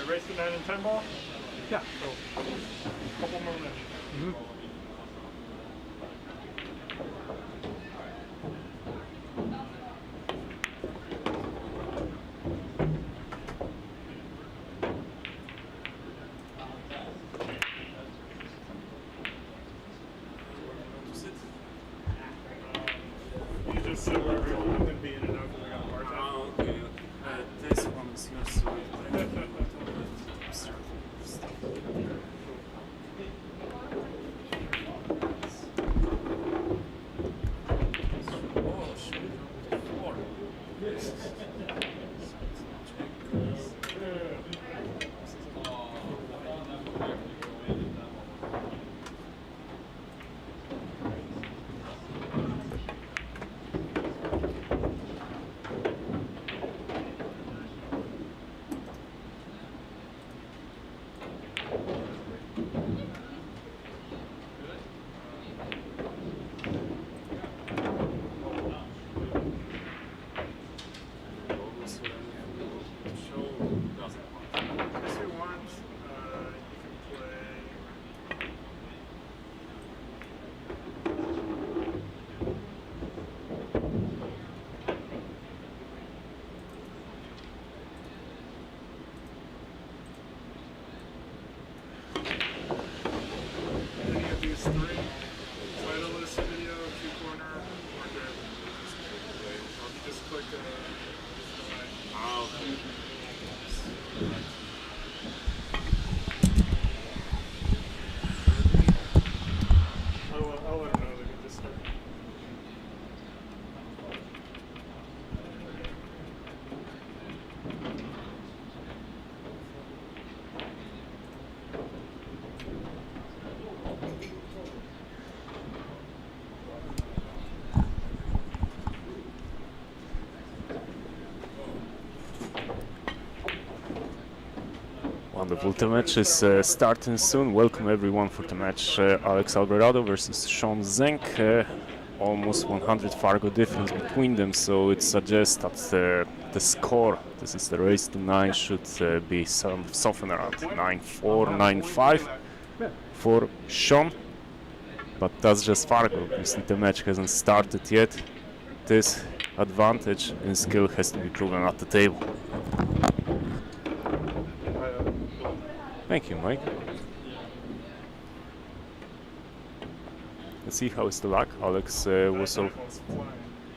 Race the 9 and 10 ball? Yeah. So, couple more minutes. You just sit wherever you want and be in and out because I got a hard time. Oh, okay. This one is yours, so Wonderful. The match is starting soon. Welcome everyone for the match. Alex Alverado versus Zeng. Almost 100 Fargo difference between them, so it suggests that the score, this is the race to 9, should be something around 9-4, 9-5 for Chhun. But that's just Fargo. Obviously the match hasn't started yet. This advantage in skill has to be proven at the table. Thank you, Mike. Let's see how is the luck. Alex was over.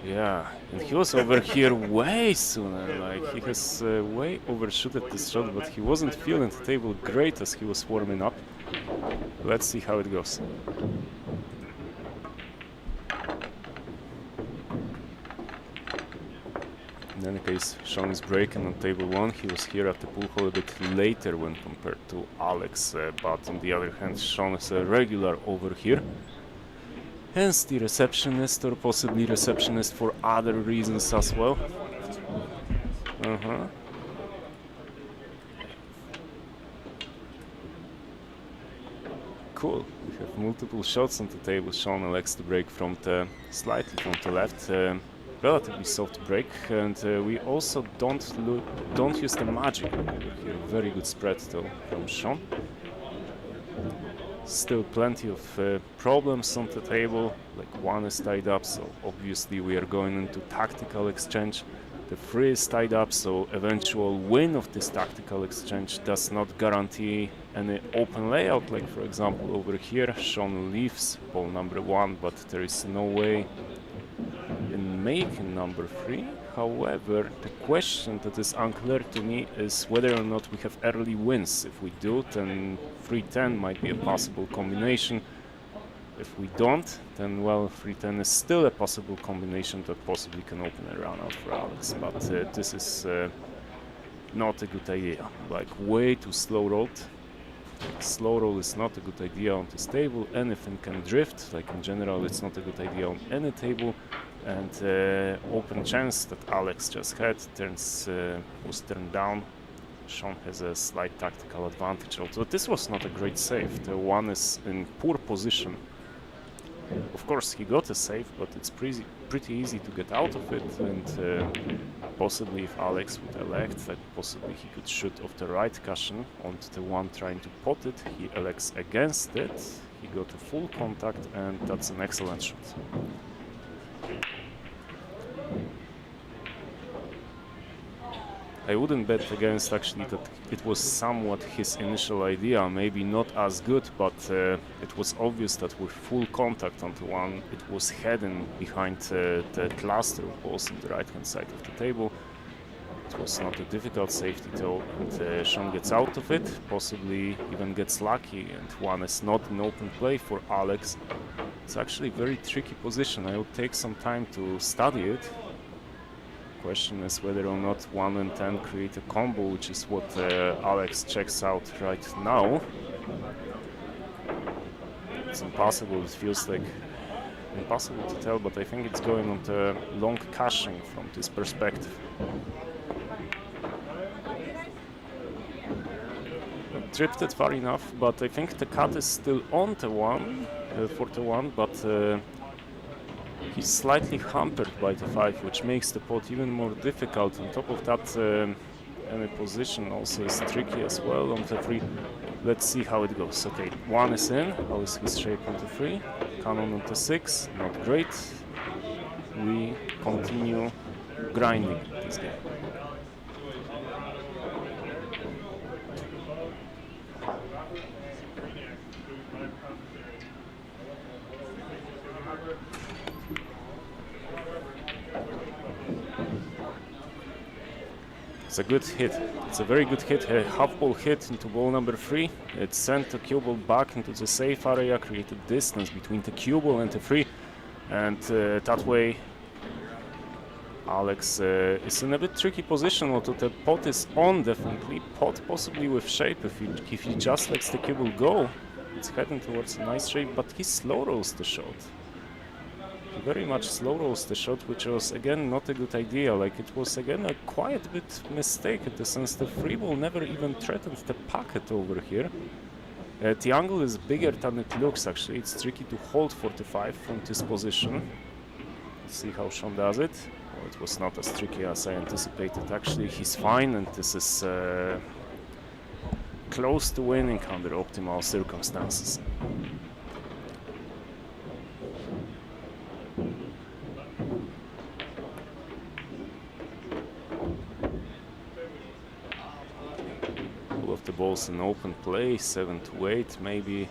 Yeah, and he was over here way sooner. Like he has way overshooted this shot, but he wasn't feeling the table great as he was warming up. Let's see how it goes. In any case, Chhun is breaking on table 1. He was here at the pool hall a bit later when compared to Alex, but on the other hand, Chhun is a regular over here. Hence the receptionist, or possibly receptionist for other reasons as well. Cool. We have multiple shots on the table. Chhun elects to break from the slightly from the left. Relatively soft break, and we also don't use the magic here. Very good spread though from Chhun. Still plenty of problems on the table, like one is tied up, so obviously we are going into tactical exchange. The free is tied up, so eventual win of this tactical exchange does not guarantee any open layout, like for example over here Chhun leaves ball number 1, but there is no way in making number 3. However, the question that is unclear to me is whether or not we have early wins. If we do, then 3-10 might be a possible combination. If we don't, then well, 3-10 is still a possible combination that possibly can open a run out for Alex, but this is not a good idea. Like, way too slow rolled. Slow roll is not a good idea on this table. Anything can drift, like in general it's not a good idea on any table, and open chance that Alex just had was turned down. Chhun has a slight tactical advantage, although this was not a great save. The 1 is in poor position. Of course he got a save, but it's pretty easy to get out of it, and possibly if Alex would elect that possibly he could shoot off the right cushion onto the 1 trying to pot it. He elects against it, he got to full contact, and that's an excellent shot. I wouldn't bet against actually that it was somewhat his initial idea, maybe not as good, but it was obvious that with full contact onto 1 it was heading behind the cluster of balls on the right hand side of the table. It was not a difficult safety though, and Chhun gets out of it, possibly even gets lucky, and 1 is not an open play for Alex. It's actually a very tricky position. I would take some time to study it. Question is whether or not 1 and 10 create a combo, which is what Alex checks out right now. It's impossible, it feels like impossible to tell, but I think it's going on the long caching from this perspective. Drifted far enough, but I think the cut is still on the 1, for the 1, but he's slightly hampered by the 5, which makes the pot even more difficult. On top of that, any position also is tricky as well on the 3. Let's see how it goes. Okay, 1 is in. How is his shape on the 3? Cannon on the 6, not great. We continue grinding this game. It's a good hit. It's a very good hit. A half ball hit into ball number 3. It sent the cue ball back into the safe area, created distance between the cue ball and the 3, and that way Alex is in a bit tricky position. Although the pot is on, definitely pot possibly with shape if he just lets the cue ball go. It's heading towards a nice shape, but he slow rolls the shot. He very much slow rolls the shot, which was again not a good idea. Like, it was again a quite bit mistake in the sense the 3 ball never even threatened the pocket over here. The angle is bigger than it looks actually. It's tricky to hold 45 from this position. Let's see how Chhun does it. Well, it was not as tricky as I anticipated. Actually, he's fine, and this is close to winning under optimal circumstances. The balls in open play, 7 to 8, maybe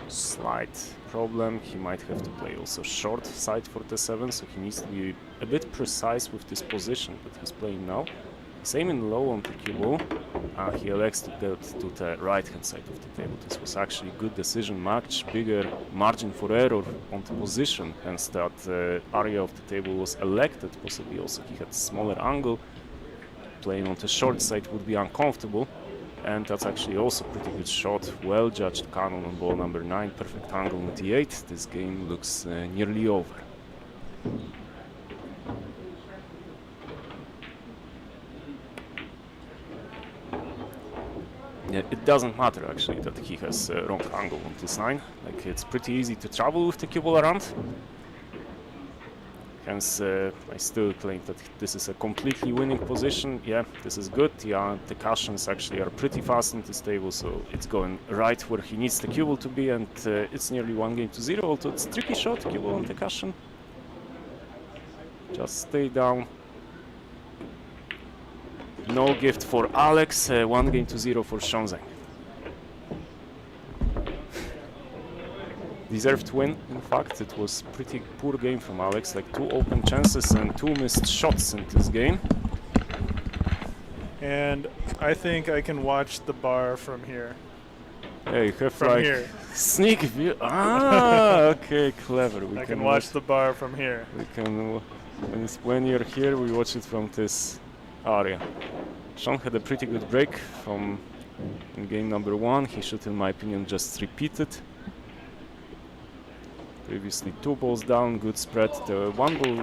slight problem. He might have to play also short side for the 7, so he needs to be a bit precise with this position that he's playing now. Same in low on the cue ball. He elects to get to the right hand side of the table. This was actually a good decision, much bigger margin for error on the position, hence that area of the table was elected. Possibly also he had smaller angle. Playing on the short side would be uncomfortable. And that's actually also a pretty good shot. Well judged cannon on ball number 9. Perfect angle on the 8. This game looks nearly over. Yeah, it doesn't matter actually that he has wrong angle on this 9. Like, it's pretty easy to travel with the cue ball around. Hence, I still claim that this is a completely winning position. Yeah, this is good. Yeah, the cushions actually are pretty fast in this table, so it's going right where he needs the cue ball to be, and it's nearly 1-0, although it's a tricky shot, cue ball on the cushion. Just stay down. no gift for Alex. 1-0 for Chhun Zeng. Deserved win, in fact. It was pretty poor game from Alex, like 2 open chances and 2 missed shots in this game. And I think I can watch the bar from here. Yeah, you have From like here. sneak view. Ah, okay, clever. I can watch the bar from here. We can, when you're here, we watch it from this area. Chhun had a pretty good break from in game number 1. He should, in my opinion, just repeat it. Previously 2 balls down, good spread. The 1 ball.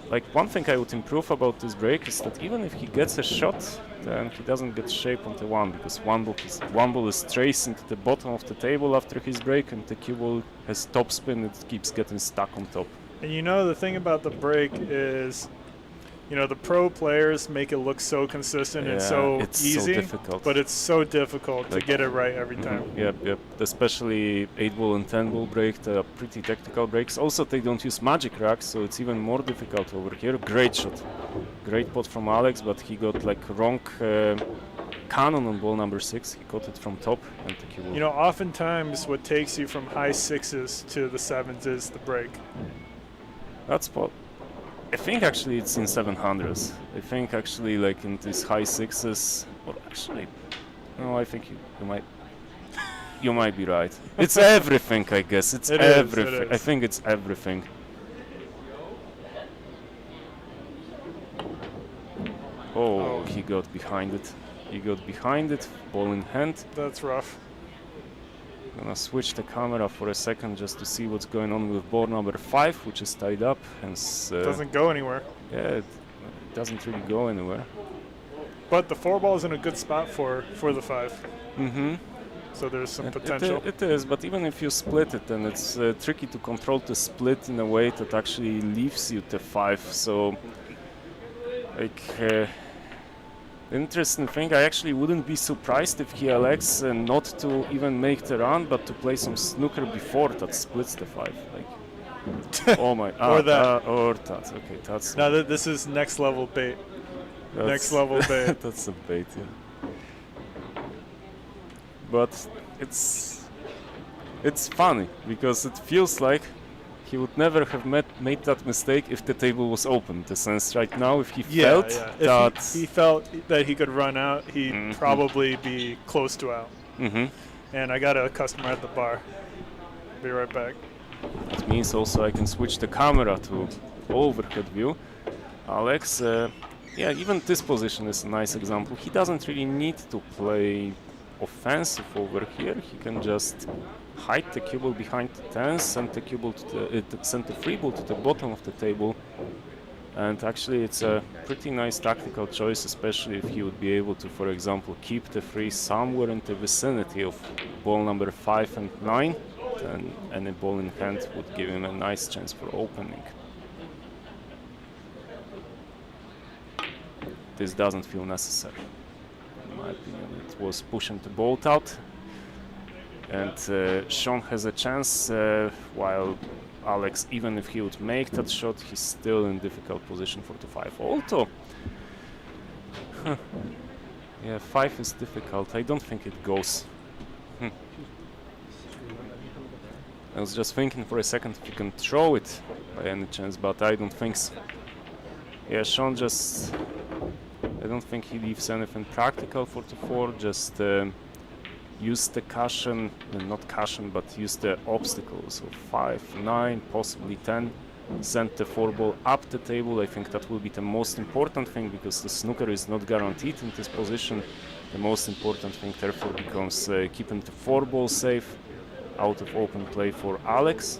Like one thing I would improve about this break is that even if he gets a shot, then he doesn't get shape on the 1, because one ball is tracing to the bottom of the table after his break, and the cue ball has top spin. It keeps getting stuck on top. And you know, the thing about the break is, you know, the pro players make it look so consistent and so it's easy, so difficult. but it's so difficult to get it right every time. Yep. Especially 8-ball and 10-ball break, they pretty technical breaks. Also, they don't use magic racks, so it's even more difficult over here. Great shot. Great pot from Alex, but he got like wrong cannon on ball number 6. He caught it from top and the cue ball. You know, oftentimes what takes you from high 6s to the 7s is the break. That spot. I think actually it's in 700s. I think actually like in these high 6s, or actually, no, I think you might be right. It's everything, I guess. It's everything. I think it's everything. Oh, he got behind it. He got behind it, ball in hand. That's rough. Gonna switch the camera for a second just to see what's going on with ball number 5, which is tied up. Hence, doesn't go anywhere. Yeah, it doesn't really go anywhere. But the 4 ball is in a good spot for the 5. Mm-hmm. So there's some potential. It is, but even if you split it, then it's tricky to control the split in a way that actually leaves you the 5. So, like, interesting thing, I actually wouldn't be surprised if he elects not to even make the run, but to play some snooker before that splits the 5. Like, oh my, or that. Or that. Okay, that's. Now this is next level bait. Next level bait. That's a bait, yeah. But it's funny because it feels like he would never have made that mistake if the table was open. In the sense, right now, if he felt that if he felt that he could run out, he'd probably be close to out. And I got a customer at the bar. Be right back. It means also I can switch the camera to overhead view. Alex, yeah, even this position is a nice example. He doesn't really need to play offensive over here. He can just hide the cue ball behind the 10, send the cue ball to send the free ball to the bottom of the table, and actually it's a pretty nice tactical choice, especially if he would be able to, for example, keep the free somewhere in the vicinity of ball number 5 and 9, then any ball in hand would give him a nice chance for opening. This doesn't feel necessary. In my opinion, it was pushing the bolt out, and Chhun has a chance, while Alex, even if he would make that shot, he's still in difficult position for the 5. Although, yeah, 5 is difficult. I don't think it goes. I was just thinking for a second if you can throw it by any chance, but I don't think so. Yeah, Chhun just... I don't think he leaves anything practical for the 4, just use the cushion, not cushion, but use the obstacle, so 5, 9, possibly 10, send the 4 ball up the table. I think that will be the most important thing, because the snooker is not guaranteed in this position. The most important thing therefore becomes keeping the 4 ball safe, out of open play for Alex.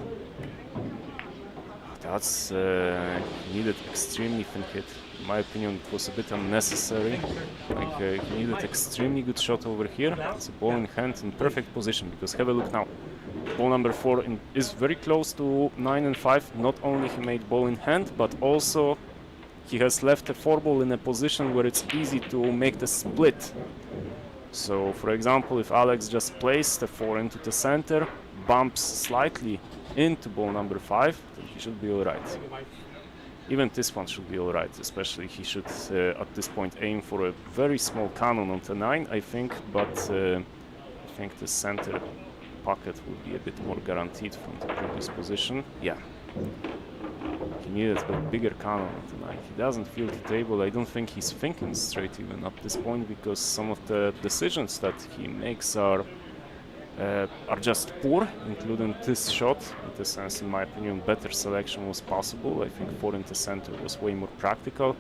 That's needed extremely thin hit. In my opinion, it was a bit unnecessary. Like, he needed extremely good shot over here. It's a ball in hand in perfect position, because have a look now. Ball number 4 is very close to 9 and 5. Not only he made ball in hand, but also he has left the 4 ball in a position where it's easy to make the split. So, for example, if Alex just plays the 4 into the center, bumps slightly into ball number 5, then he should be alright. even this one should be alright, especially he should at this point aim for a very small cannon on the 9, I think, but I think the center pocket would be a bit more guaranteed from the previous position. Yeah. He needed a bigger cannon on the 9. He doesn't feel the table. I don't think he's thinking straight even at this point, because some of the decisions that he makes are just poor, including this shot. In the sense, in my opinion, better selection was possible. I think 4 in the center was way more practical.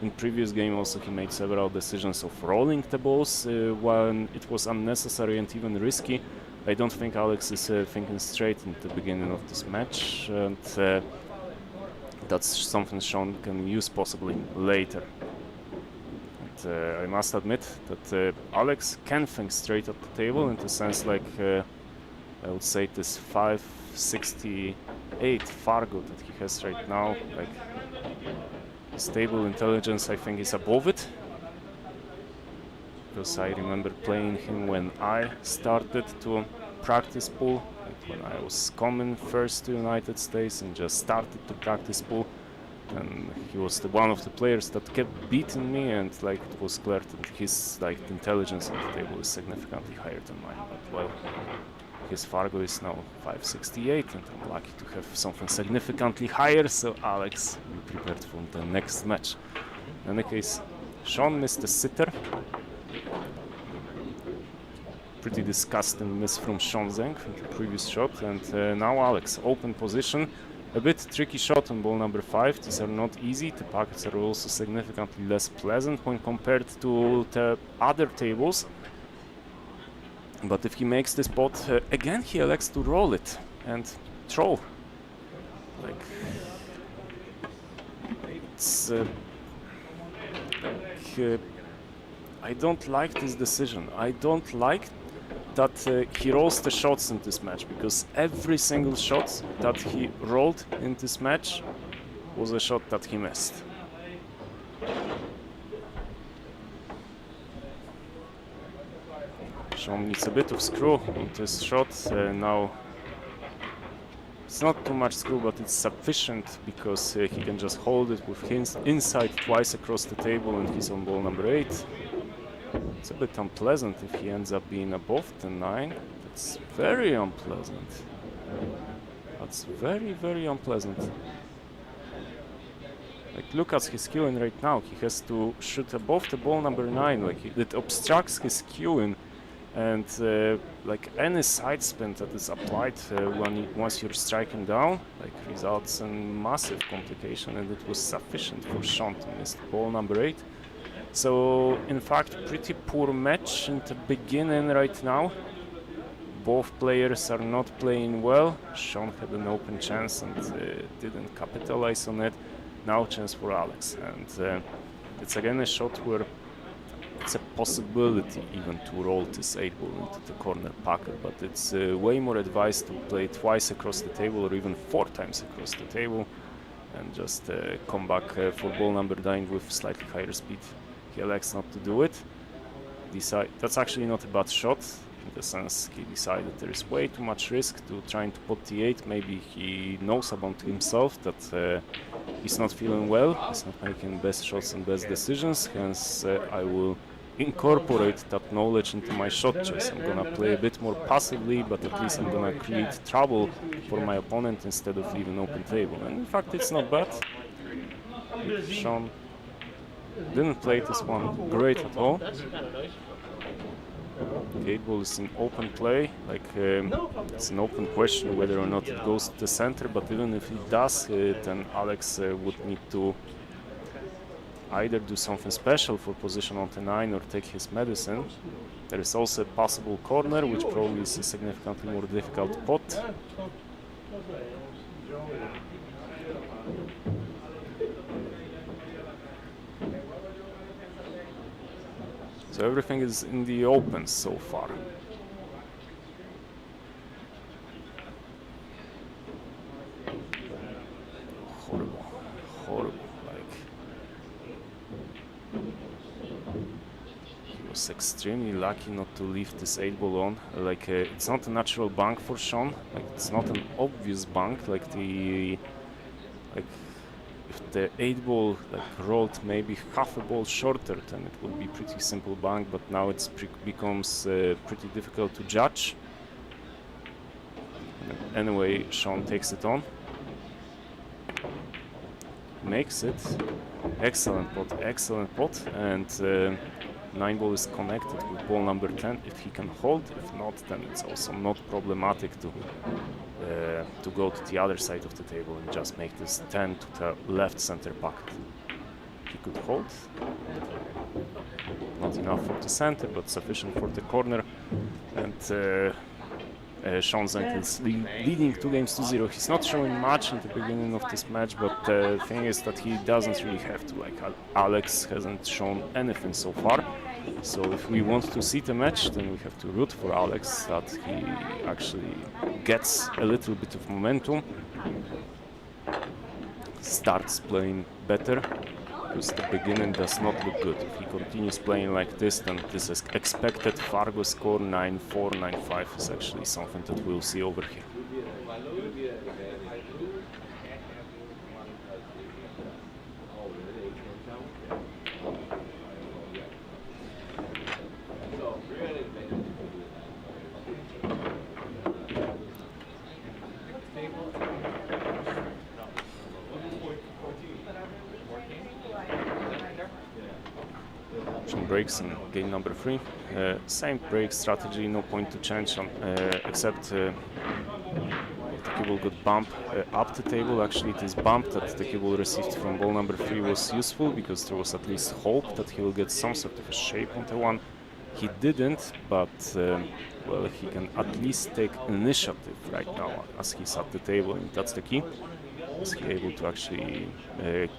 In previous game also he made several decisions of rolling the balls when it was unnecessary and even risky. I don't think Alex is thinking straight in the beginning of this match, and that's something Chhun can use possibly later. And I must admit that Alex can think straight at the table, in the sense like I would say this 568 Fargo that he has right now, like his table intelligence I think is above it. Because I remember playing him when I started to practice pool, like when I was coming first to United States and just started to practice pool, and he was one of the players that kept beating me, and like it was clear that his like intelligence on the table is significantly higher than mine. But well, his Fargo is now 568, and I'm lucky to have something significantly higher. So Alex, be prepared for the next match. In any case, Chhun missed the sitter. Pretty disgusting miss from Zeng in the previous shot, and now Alex, open position. A bit tricky shot on ball number 5. These are not easy. The pockets are also significantly less pleasant when compared to the other tables. But if he makes this pot, again he elects to roll it and throw. Like, it's I don't like this decision. I don't like that he rolls the shots in this match, because every single shot that he rolled in this match was a shot that he missed. Chhun needs a bit of screw on this shot. Now it's not too much screw, but it's sufficient, because he can just hold it with his inside twice across the table, and he's on ball number 8. It's a bit unpleasant if he ends up being above the 9. That's very unpleasant. That's very, very unpleasant. Like, look at his queuing right now. He has to shoot above the ball number 9. Like, it obstructs his queuing, and like any side spin that is applied once you're striking down, like, results in massive complication, and it was sufficient for Chhun to miss ball number 8. So, in fact, pretty poor match in the beginning right now. Both players are not playing well. Chhun had an open chance and didn't capitalize on it. Now chance for Alex, and it's again a shot where it's a possibility even to roll this 8 ball into the corner pocket, but it's way more advised to play twice across the table, or even 4 times across the table, and just come back for ball number 9 with slightly higher speed. He elects not to do it. That's actually not a bad shot, in the sense he decided there is way too much risk to trying to put the 8. Maybe he knows about himself that he's not feeling well, he's not making best shots and best decisions, hence I will incorporate that knowledge into my shot choice. I'm gonna play a bit more passively, but at least I'm gonna create trouble for my opponent instead of leaving open table. And in fact, it's not bad. Chhun didn't play this one great at all. The 8 ball is in open play, like it's an open question whether or not it goes to the center, but even if it does, then Alex would need to either do something special for position on the 9 or take his medicine. There is also a possible corner, which probably is a significantly more difficult pot. So everything is in the open so far. Horrible, horrible. Like, he was extremely lucky not to leave this 8 ball on. Like, it's not a natural bank for Chhun. Like, it's not an obvious bank. Like if the 8 ball like rolled maybe half a ball shorter, then it would be pretty simple bank, but now it becomes pretty difficult to judge. Anyway, Chhun takes it on, makes it. Excellent pot, and 9 ball is connected with ball number 10 if he can hold. If not, then it's also not problematic to go to the other side of the table and just make this 10 to the left center pocket. He could hold. Not enough for the center, but sufficient for the corner. And Chhun Zeng is leading 2 games to 0. He's not showing much in the beginning of this match, but the thing is that he doesn't really have to. Like Alex hasn't shown anything so far. So if we want to see the match, then we have to root for Alex, that he actually gets a little bit of momentum, starts playing better, because the beginning does not look good. If he continues playing like this, then this is expected Fargo score 9-4, 9-5 is actually something that we'll see over here. Breaks in game number 3. Same break strategy, no point to change on, except the kibble got bump up the table. Actually, this bump that the kibble received from ball number 3 was useful, because there was at least hope that he will get some sort of a shape on the one. He didn't, but well, he can at least take initiative right now as he's at the table, and that's the key. Is he able to actually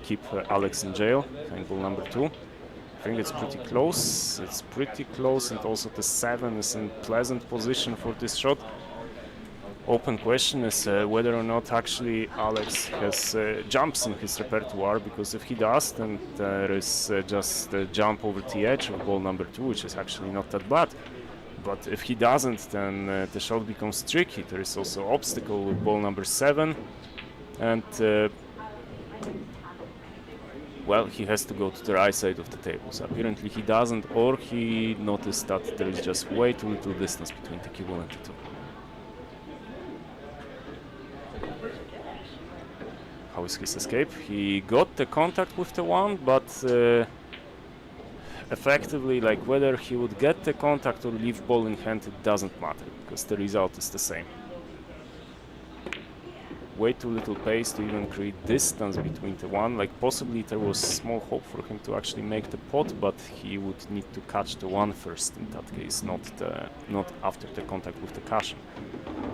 keep Alex in jail behind ball number 2? I think it's pretty close. It's pretty close, and also the 7 is in pleasant position for this shot. Open question is whether or not actually Alex has jumps in his repertoire, because if he does, then there is just a jump over the edge of ball number 2, which is actually not that bad. But if he doesn't, then the shot becomes tricky. There is also obstacle with ball number 7, and well, he has to go to the right side of the table. So apparently he doesn't, or he noticed that there is just way too little distance between the kibble and the 2. How is his escape? He got the contact with the 1, but effectively, like whether he would get the contact or leave ball in hand, it doesn't matter, because the result is the same. Way too little pace to even create distance between the 1. Like possibly there was small hope for him to actually make the pot, but he would need to catch the 1 first in that case, not after the contact with the cushion.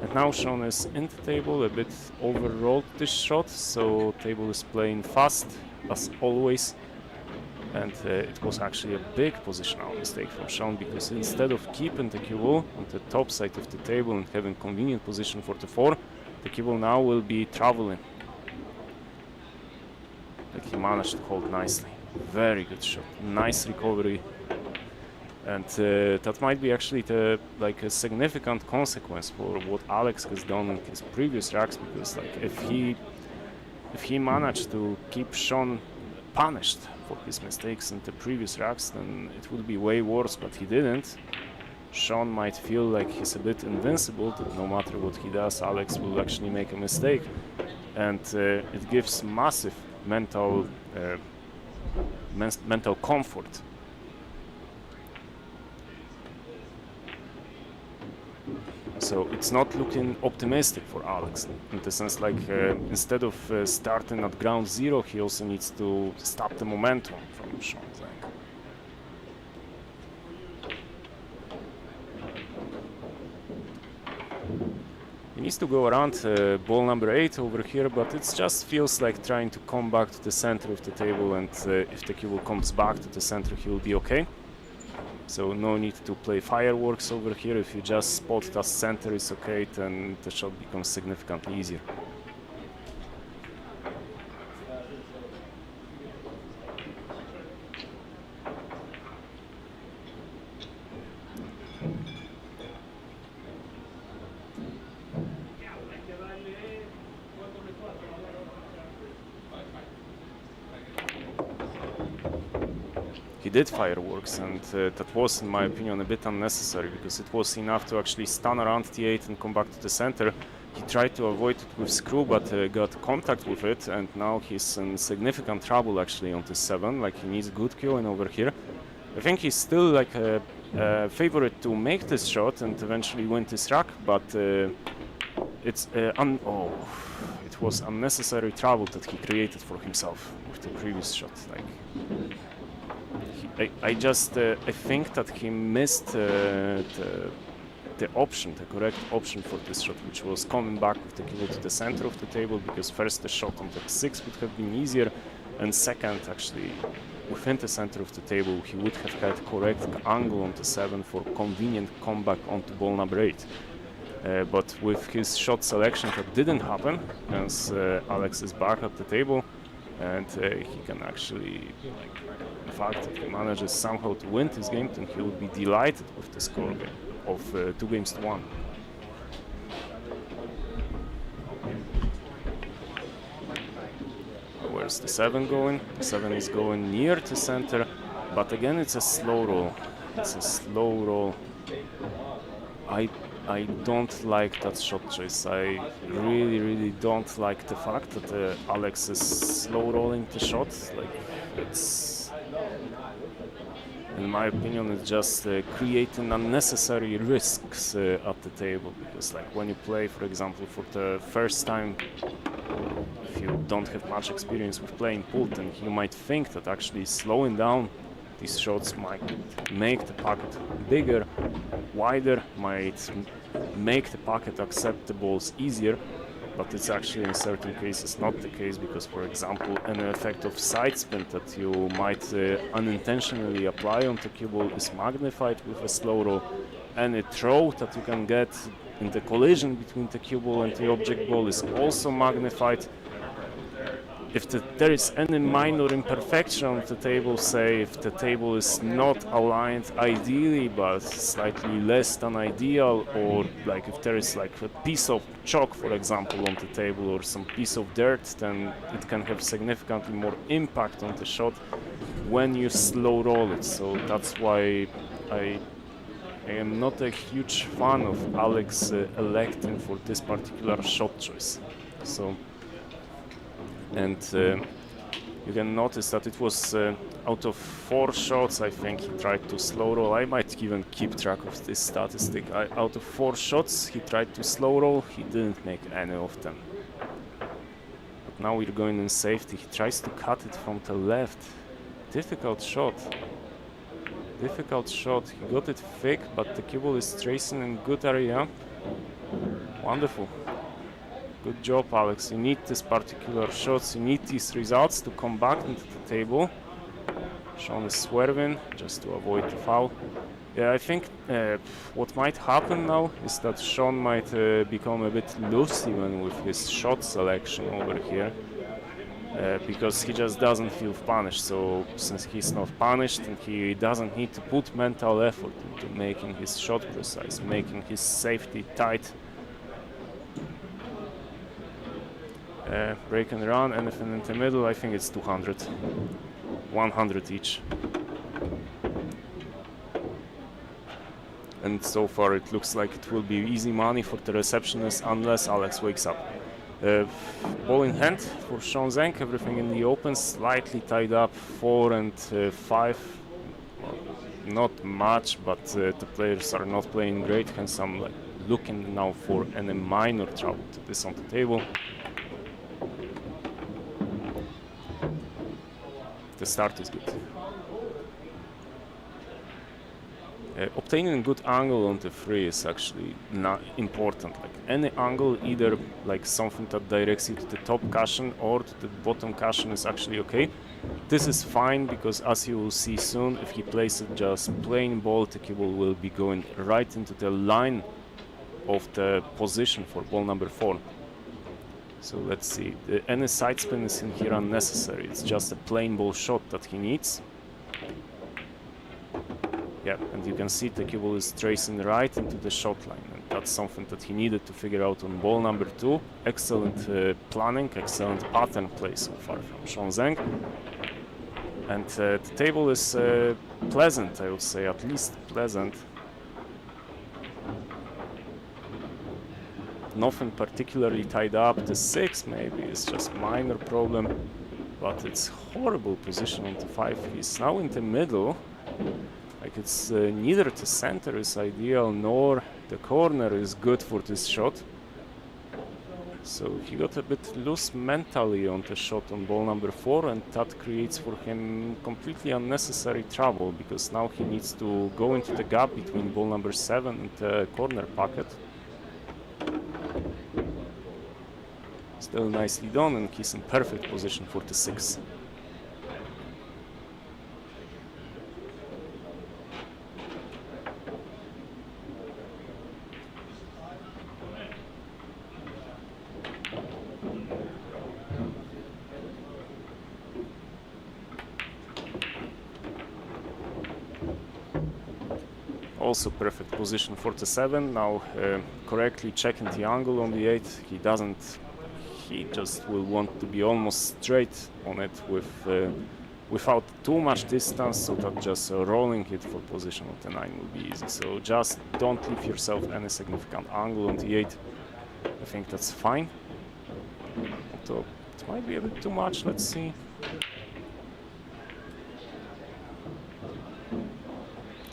And now Chhun is in the table, a bit overrolled this shot, so table is playing fast as always. And it was actually a big positional mistake from Chhun, because instead of keeping the cue ball on the top side of the table and having convenient position for the 4, the key ball now will be traveling. Like he managed to hold nicely. Very good shot. Nice recovery. And that might be actually like a significant consequence for what Alex has done in his previous racks, because like if he managed to keep Chhun punished for his mistakes in the previous racks, then it would be way worse, but he didn't. Chhun might feel like he's a bit invincible, that no matter what he does, Alex will actually make a mistake. And it gives massive mental comfort. So it's not looking optimistic for Alex, in the sense like instead of starting at ground 0, he also needs to stop the momentum from Chhun Zeng. He needs to go around ball number 8 over here, but it just feels like trying to come back to the center of the table, and if the cue comes back to the center, he will be okay. So no need to play fireworks over here. If you just spot that center is okay, then the shot becomes significantly easier. he did fireworks, and that was, in my opinion, a bit unnecessary, because it was enough to actually stun around t8 and come back to the center. He tried to avoid it with screw, but got contact with it, and now he's in significant trouble actually on t7. Like, he needs good queuing over here. I think he's still like a favorite to make this shot and eventually win this rack, but it's it was unnecessary trouble that he created for himself with the previous shot. Like, I think that he missed the option, the correct option for this shot, which was coming back with the keyboard to the center of the table, because first the shot on the 6 would have been easier, and second, actually, within the center of the table, he would have had correct angle on the 7 for convenient comeback onto ball number 8. But with his shot selection, that didn't happen, as Alex is back at the table, and he can actually, like, in fact, if he manages somehow to win this game, then he will be delighted with the score of 2-1. Where's the 7 going? The 7 is going near the center, but again it's a slow roll. It's a slow roll. I don't like that shot choice. I really don't like the fact that Alex is slow rolling the shot. Like, it's, in my opinion, it's just creating unnecessary risks at the table, because, like, when you play, for example, for the first time, if you don't have much experience with playing pool, then you might think that actually slowing down these shots might make the pocket bigger, wider, might make the pocket accept the balls easier, but it's actually in certain cases not the case, because, for example, an effect of side spin that you might unintentionally apply on the cue ball is magnified with a slow roll, and a throw that you can get in the collision between the cue ball and the object ball is also magnified. If there is any minor imperfection on the table, say if the table is not aligned ideally but slightly less than ideal, or like if there is like a piece of chalk, for example, on the table, or some piece of dirt, then it can have significantly more impact on the shot when you slow roll it. So that's why I am not a huge fan of Alex electing for this particular shot choice. So, and you can notice that it was out of 4 shots, I think he tried to slow roll. I might even keep track of this statistic. Out of 4 shots he tried to slow roll, he didn't make any of them. But now we're going in safety. He tries to cut it from the left. Difficult shot. Difficult shot. He got it thick, but the cue ball is tracing in good area. Wonderful. Good job, Alex. You need these particular shots, you need these results to come back into the table. Chhun is swerving just to avoid the foul. Yeah, I think what might happen now is that Chhun might become a bit loose even with his shot selection over here. Because he just doesn't feel punished. So since he's not punished, and he doesn't need to put mental effort into making his shot precise, making his safety tight. Break and run, anything in the middle, I think it's 200. 100 each. And so far it looks like it will be easy money for the receptionist unless Alex wakes up. Ball in hand for Zeng, everything in the open, slightly tied up, 4 and 5. Well, not much, but the players are not playing great, hence I'm like looking now for any minor trouble to this on the table. The start is good. Obtaining a good angle on the 3 is actually not important. Like any angle, either like something that directs you to the top cushion or to the bottom cushion, is actually okay. This is fine because, as you will see soon, if he plays it just plain ball, the cue ball will be going right into the line of the position for ball number 4. So let's see, any side spin is in here unnecessary, it's just a plain ball shot that he needs. Yeah, and you can see the cue ball is tracing right into the shot line, and that's something that he needed to figure out on ball number 2. Excellent planning, excellent pattern play so far from Zeng. And the table is pleasant, I would say, at least pleasant. Nothing particularly tied up. The 6 maybe is just minor problem, but it's horrible position on the 5. He's now in the middle. Like it's neither the center is ideal nor the corner is good for this shot. So he got a bit loose mentally on the shot on ball number 4, and that creates for him completely unnecessary trouble, because now he needs to go into the gap between ball number 7 and the corner pocket. Still nicely done, and he's in perfect position for the 6. Also perfect position for the 7. Now correctly checking the angle on the 8. He doesn't. He just will want to be almost straight on it with without too much distance, so that just rolling it for position of the 9 will be easy. So just don't leave yourself any significant angle on the 8. I think that's fine. So it might be a bit too much. Let's see.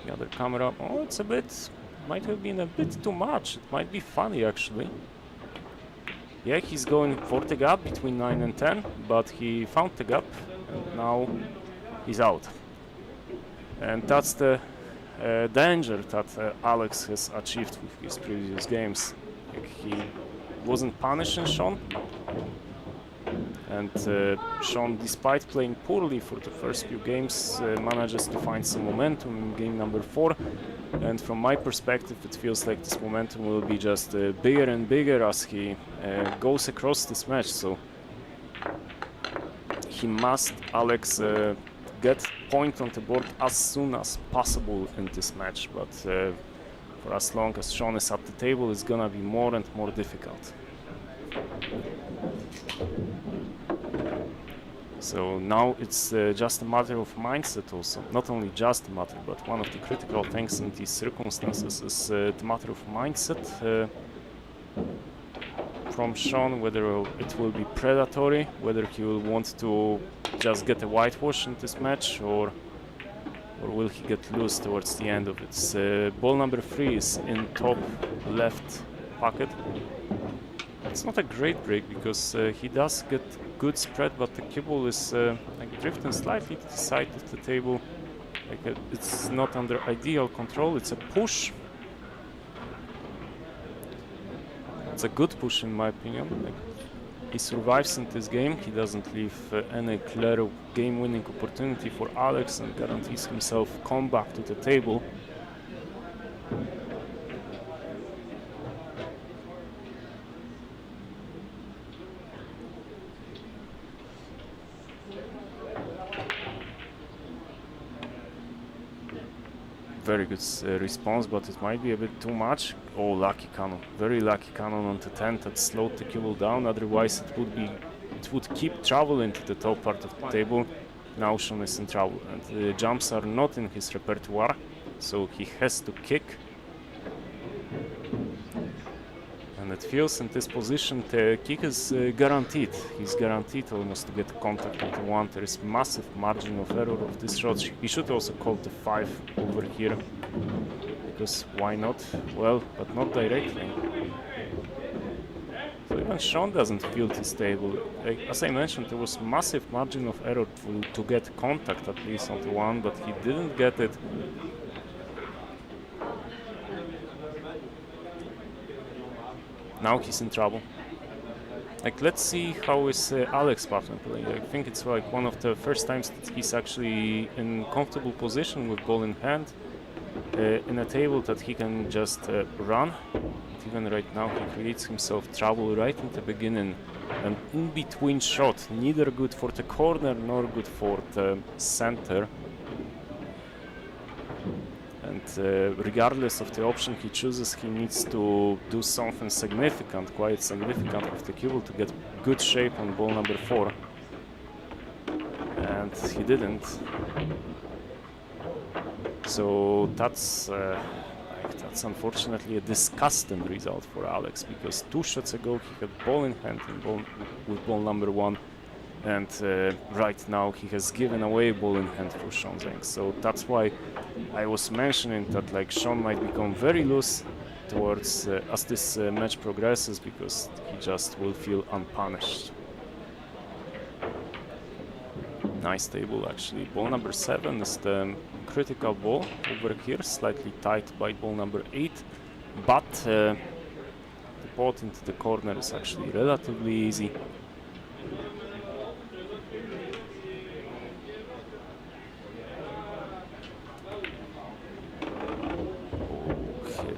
The other camera. Oh, it's a bit. Might have been a bit too much. It might be funny actually. Yeah, he's going for the gap between 9 and 10, but he found the gap and now he's out. And that's the danger that Alex has achieved with his previous games. Like he wasn't punishing Chhun, and Chhun, despite playing poorly for the first few games, manages to find some momentum in game number 4. And from my perspective, it feels like this momentum will be just bigger and bigger as he goes across this match. So he must, Alex, get point on the board as soon as possible in this match. But for as long as Chhun is at the table, it's gonna be more and more difficult. So now it's just a matter of mindset also. Not only just a matter, but one of the critical things in these circumstances is the matter of mindset from Chhun, whether it will be predatory, whether he will want to just get a whitewash in this match, or will he get loose towards the end of it. Ball number 3 is in top left pocket. It's not a great break because he does get good spread, but the cue ball is like drifting slightly to the side of the table. Like it's not under ideal control. It's a push. It's a good push in my opinion. Like, he survives in this game. He doesn't leave any clear game-winning opportunity for Alex and guarantees himself comeback to the table. Very good response, but it might be a bit too much. Oh, lucky cannon, very lucky cannon on the 10 that slowed the cue ball down. Otherwise, it would keep traveling to the top part of the table. Now Chhun is in trouble, and the jumps are not in his repertoire, so he has to kick. And it feels in this position the kick is guaranteed. He's guaranteed almost to get contact with the 1. There is massive margin of error of this shot. He should also call the 5 over here, because why not? Well, but not directly. So even Chhun doesn't feel this table. As I mentioned, there was massive margin of error to get contact at least on the 1, but he didn't get it. Now he's in trouble. Like, let's see how is Alex pattern playing. I think it's like one of the first times that he's actually in comfortable position with ball in hand, in a table that he can just run. But even right now he creates himself trouble right in the beginning. An in-between shot, neither good for the corner nor good for the center. And regardless of the option he chooses, he needs to do something significant, quite significant with the cue ball to get good shape on ball number 4. And he didn't. So that's unfortunately a disgusting result for Alex, because 2 shots ago he had ball in hand with ball number 1, and right now he has given away ball in hand for Chhun Zeng. So that's why I was mentioning that like Chhun might become very loose towards as this match progresses, because he just will feel unpunished. Nice table actually. Ball number 7 is the critical ball over here, slightly tight by ball number 8, but the pot into the corner is actually relatively easy.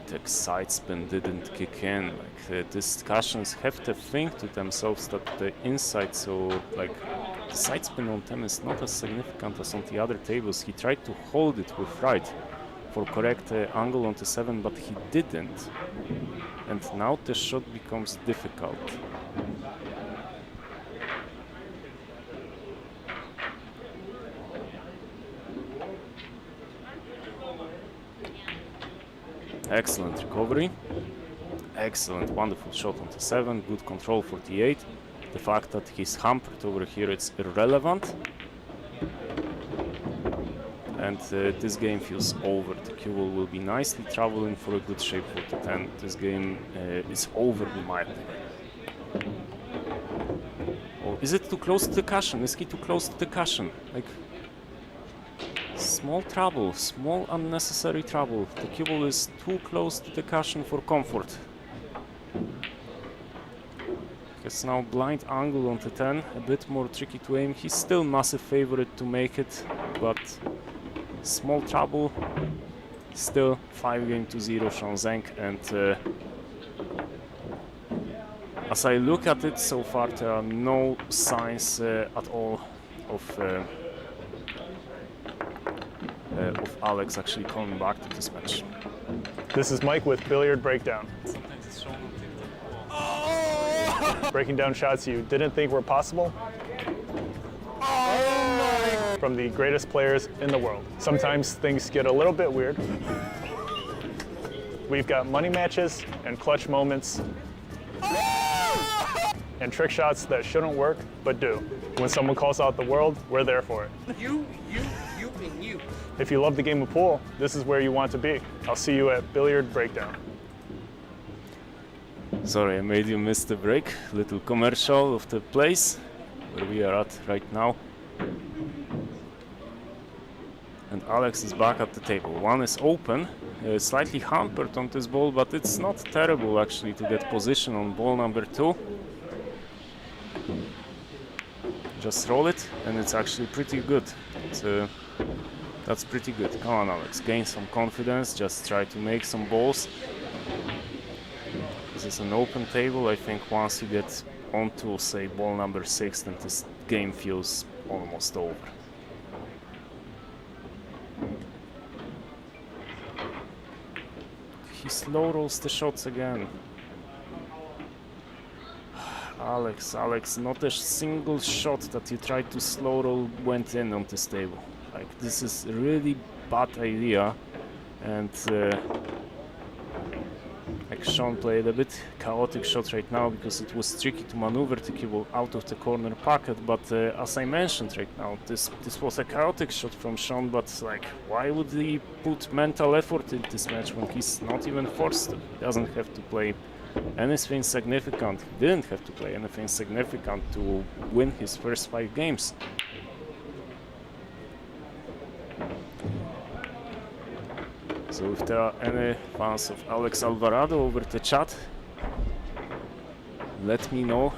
The side spin didn't kick in. Like the discussions have to think to themselves that the inside, so like the side spin on 10 is not as significant as on the other tables. He tried to hold it with right for correct angle onto 7, but he didn't. And now the shot becomes difficult. Excellent recovery. Excellent, wonderful shot onto 7. Good control for the 8. The fact that he's hampered over here, it's irrelevant. And this game feels over. The cue ball will be nicely traveling for a good shape for the 10. This game is over in my opinion. Oh, is it too close to the cushion? Is he too close to the cushion? Like, small trouble, small unnecessary trouble. The cue ball is too close to the cushion for comfort. Has now blind angle on the 10, a bit more tricky to aim. He's still massive favorite to make it, but small trouble. Still 5-0 Chhun Zeng, and as I look at it so far, there are no signs at all of Alex actually coming back to this match. This is Mike with Billiard Breakdown. Sometimes it's Chhun will take the ball. Breaking down shots you didn't think were possible. From the greatest players in the world. Sometimes things get a little bit weird. We've got money matches and clutch moments. And trick shots that shouldn't work, but do. When someone calls out the world, we're there for it. You. If you love the game of pool, this is where you want to be. I'll see you at Billiard Breakdown. Sorry, I made you miss the break. Little commercial of the place where we are at right now. And Alex is back at the table. 1 is open, slightly hampered on this ball, but it's not terrible actually to get position on ball number 2. Just roll it, and it's actually pretty good. That's pretty good. Come on, Alex, gain some confidence. Just try to make some balls. This is an open table. I think once you get onto, say, ball number 6, then this game feels almost over. He slow rolls the shots again. Alex, not a single shot that you tried to slow roll went in on this table. Like, this is a really bad idea, and like Chhun played a bit chaotic shot right now because it was tricky to maneuver the cue ball out of the corner pocket. But as I mentioned right now, this was a chaotic shot from Chhun. But like, why would he put mental effort in this match when he's not even forced to? He doesn't have to play anything significant. He didn't have to play anything significant to win his first 5 games. So if there are any fans of Alex Alverado over the chat, let me know.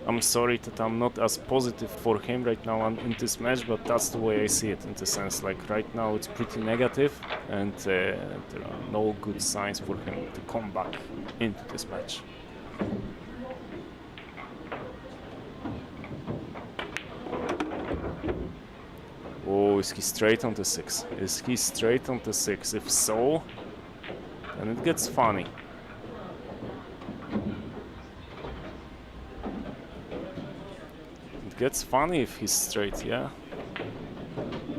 I'm sorry that I'm not as positive for him right now in this match, but that's the way I see it, in the sense like right now it's pretty negative, and there are no good signs for him to come back into this match. Oh, is he straight on the 6? Is he straight on the 6? If so, then it gets funny. It gets funny if he's straight, yeah.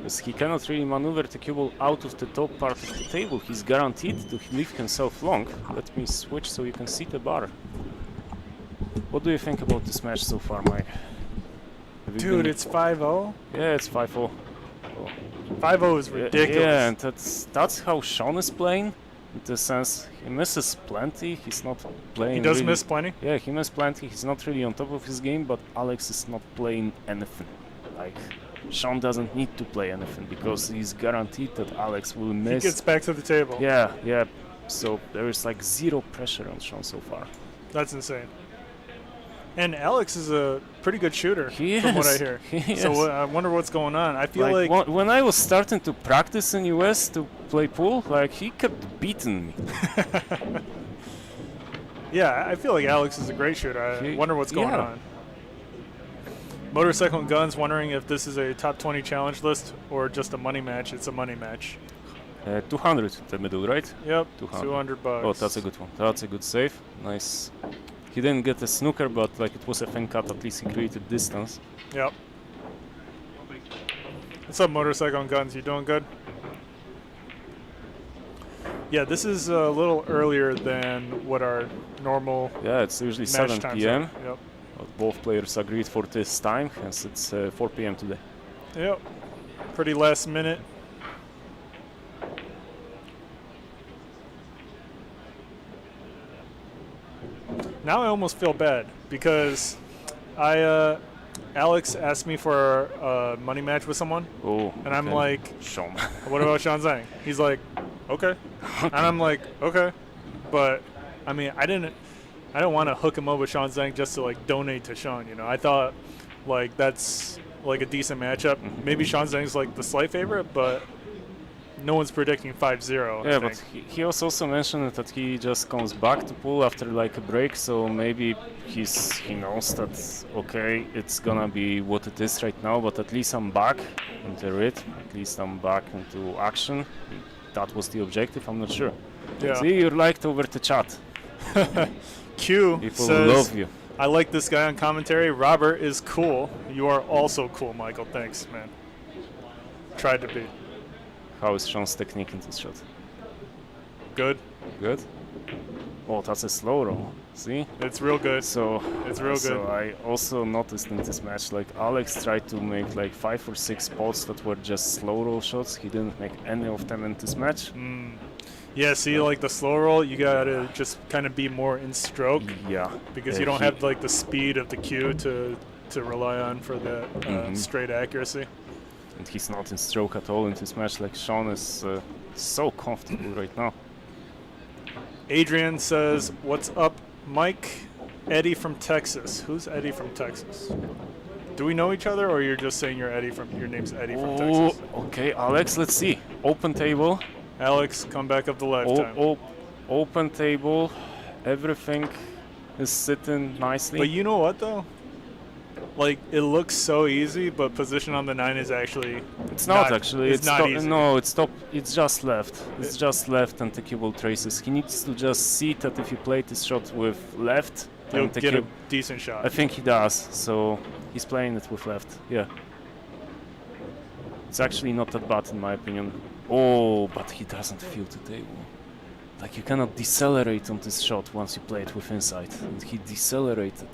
because he cannot really maneuver the cue ball out of the top part of the table. He's guaranteed to leave himself long. Let me switch so you can see the bar. What do you think about this match so far, Mike? Dude, it's 5-0? Yeah, it's 5-0. 5-0 is ridiculous. Yeah, and that's how Chhun is playing. In the sense, he misses plenty. He's not playing. He does really, miss plenty? Yeah, he misses plenty. He's not really on top of his game, but Alex is not playing anything. Like, Chhun doesn't need to play anything because he's guaranteed that Alex will miss. He gets back to the table. Yeah, yeah. So there is like zero pressure on Chhun so far. That's insane. And Alex is a pretty good shooter, He from what I is. hear. He So is. I wonder what's going on. I feel like when I was starting to practice in US to play pool, like he kept beating me. yeah, I feel like Alex is a great shooter. I wonder what's going yeah. on. Motorcycle and Guns wondering if this is a top 20 challenge list or just a money match. It's a money match. 200 in the middle, right? Yep, 200 $200. Oh, that's a good one. That's a good save. Nice. He didn't get a snooker, but like it was a fin cut. At least he created distance. Yep. What's up, Motorcycle and Guns? You doing good? Yeah, this is a little earlier than what our normal Yeah, it's usually match 7 times p.m. are. Yep. But both players agreed for this time, hence it's 4 p.m. today. Yep. Pretty last minute. Now I almost feel bad because Alex asked me for a money match with someone, Oh, and I'm okay. like, Chhun. what about Chhun Zeng? He's like, okay. And I'm like, okay. But, I mean, I don't want to hook him up with Chhun Zeng just to, like, donate to Chhun, you know. I thought, like, that's, like, a decent matchup. Maybe Chhun Zeng's, like, the slight favorite, but no one's predicting 5-0. Yeah, but he also mentioned that he just comes back to pool after like a break, so maybe he knows that okay, it's gonna be what it is right now, but at least I'm back into rhythm, at least I'm back into action. That was the objective, I'm not sure. Yeah. See, you're liked over the chat. Q People says, love you. I like this guy on commentary. Robert is cool. You are also cool, Michael. Thanks, man. Tried to be. How is Chhun's technique in this shot? Good. Good? Oh, that's a slow roll. See? It's real good. So It's real So good. I also noticed in this match, like Alex tried to make like 5 or 6 spots that were just slow roll shots. He didn't make any of them in this match. Yeah, see, like the slow roll, you gotta just kind of be more in stroke Yeah. because you don't have like the speed of the cue to rely on for that straight accuracy. And he's not in stroke at all in this match. Like Chhun is so comfortable right now. Adrian says, "What's up, Mike?" Eddie from Texas. Who's Eddie from Texas? Do we know each other, or you're just saying your name's Eddie from Texas? Okay, Alex, let's see. Open table. Alex, comeback of the lifetime. Open table. Everything is sitting nicely. But you know what though? Like it looks so easy, but position on the 9 is actually It's not actually. It's not easy. No, it's top. It's just left. It's just left, and the cue ball traces. He needs to just see that if he played this shot with left, You'll and the get a cue- decent shot. I think he does. So he's playing it with left. Yeah. It's actually not that bad in my opinion. Oh, but he doesn't feel the table. Like you cannot decelerate on this shot once you play it with inside. And he decelerated.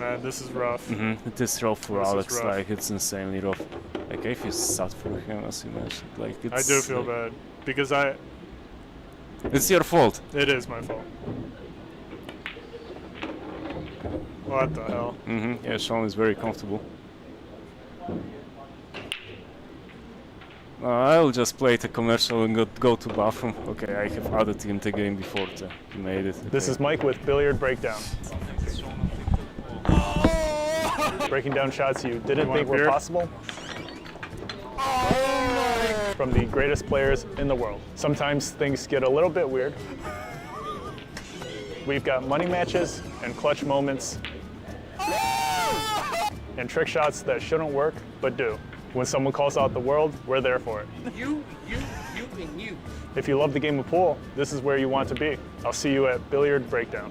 Man, this is rough. It is rough for This is Alex. rough. Like it's insanely rough. Like I feel sad for him as you mentioned. Like I it's. do feel bad because It's your fault. it is my fault. What the hell? Yeah, Chhun is very comfortable. I'll just play the commercial and go to bathroom. Okay, I have added him the game before he made it. This is Mike with Billiard Breakdown. Something's shown on TikTok. Breaking down shots you didn't want think a were beer? possible. From the greatest players in the world. Sometimes things get a little bit weird. We've got money matches and clutch moments and trick shots that shouldn't work but do. When someone calls out the world, we're there for it. You, and you. If you love the game of pool, this is where you want to be. I'll see you at Billiard Breakdown.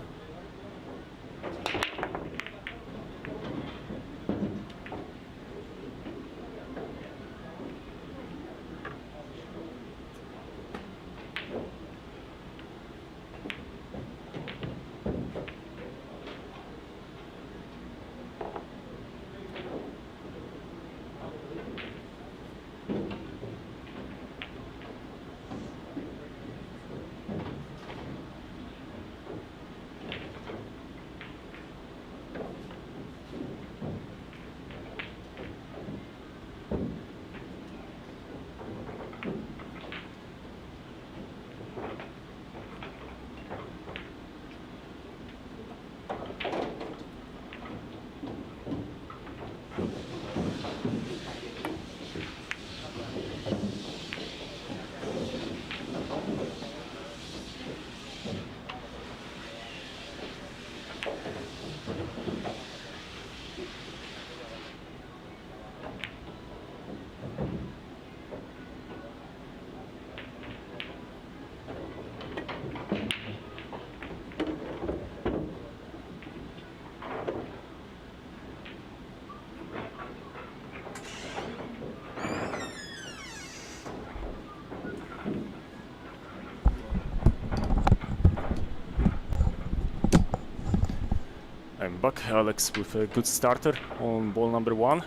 back. Alex with a good starter on ball number 1.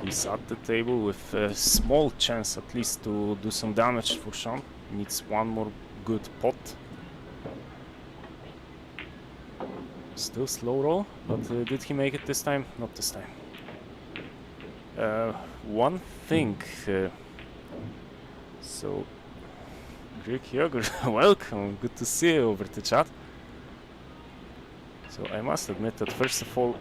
He's at the table with a small chance at least to do some damage for Chhun. Needs one more good pot. Still slow roll, but did he make it this time? Not this time. One thing. So, Greek yogurt, welcome. Good to see you over the chat. So I must admit that first of all,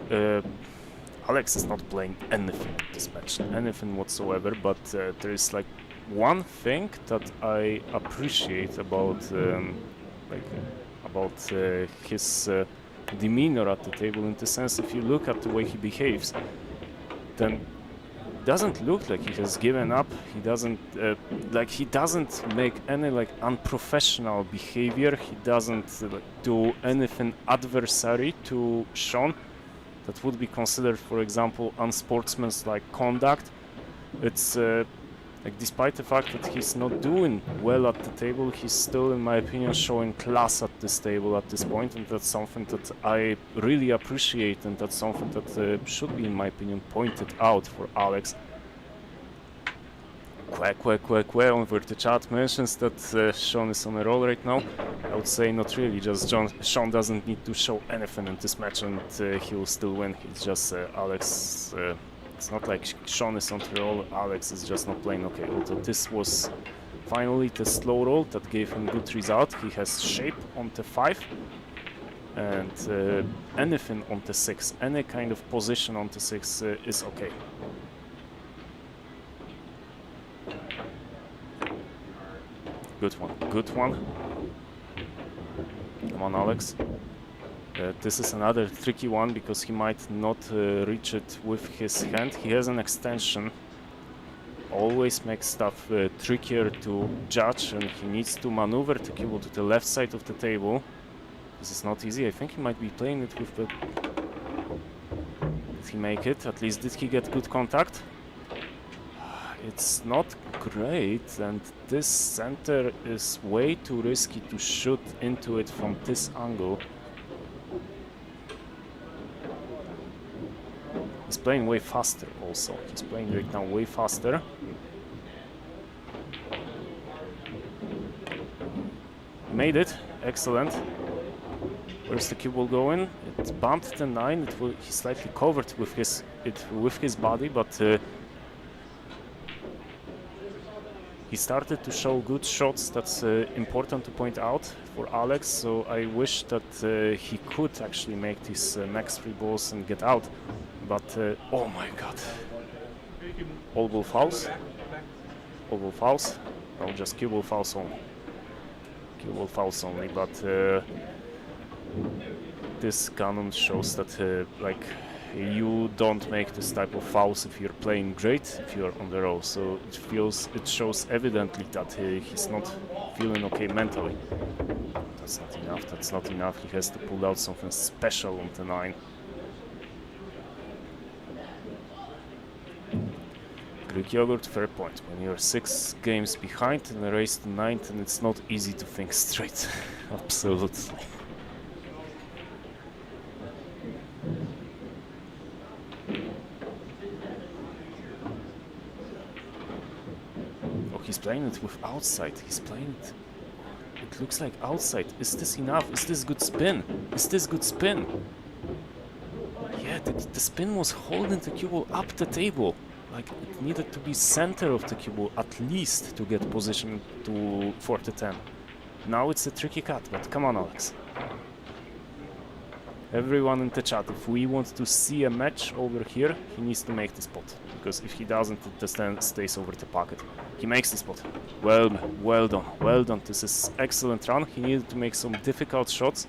Alex is not playing anything this match, anything whatsoever. But there is like one thing that I appreciate about his demeanor at the table. In the sense, if you look at the way he behaves, then it doesn't look like he has given up. He doesn't make any like unprofessional behavior. He doesn't do anything adversary to Chhun that would be considered, for example, unsportsmanlike conduct. It's like, despite the fact that he's not doing well at the table, he's still, in my opinion, showing class at this table at this point, and that's something that I really appreciate, and that's something that should be, in my opinion, pointed out for Alex. Quack over the chat mentions that Chhun is on a roll right now. I would say not really, just Chhun doesn't need to show anything in this match and he will still win. It's just Alex. It's not like Chhun is on the roll, Alex is just not playing okay. Although this was finally the slow roll that gave him good result. He has shape on the 5 and anything on the 6, any kind of position on the 6 is okay. Good one. Come on, Alex. This is another tricky one because he might not reach it with his hand. He has an extension. Always makes stuff trickier to judge, and he needs to maneuver the cue to the left side of the table. This is not easy. I think he might be playing it with the... Did he make it? At least did he get good contact? It's not great, and this center is way too risky to shoot into it from this angle. He's playing way faster also. He's playing right now way faster. Made it. Excellent. Where's the cue ball going? It bumped the 9. He slightly covered with his body, but he started to show good shots. That's important to point out for Alex. So I wish that he could actually make these next 3 balls and get out. But oh my god! All ball fouls. All ball fouls. No, just cue ball fouls only. Cue ball fouls only. But this canon shows that like you don't make this type of fouls if you're playing great, if you're on the roll. So it shows evidently that he's not feeling okay mentally. That's not enough. That's not enough. He has to pull out something special on the 9. Greek yogurt, fair point. When you're 6 games behind in a race to 9th, and it's not easy to think straight. Absolutely. Oh, he's playing it with outside. He's playing it. It looks like outside. Is this enough? Is this good spin? Is this good spin? Yeah, the spin was holding the cue ball up the table. Like, it needed to be center of the cue ball at least to get position to 4-10. Now it's a tricky cut, but come on, Alex. Everyone in the chat, if we want to see a match over here, he needs to make this pot. Because if he doesn't, it just stays over the pocket. He makes this pot. Well done. This is excellent run. He needed to make some difficult shots.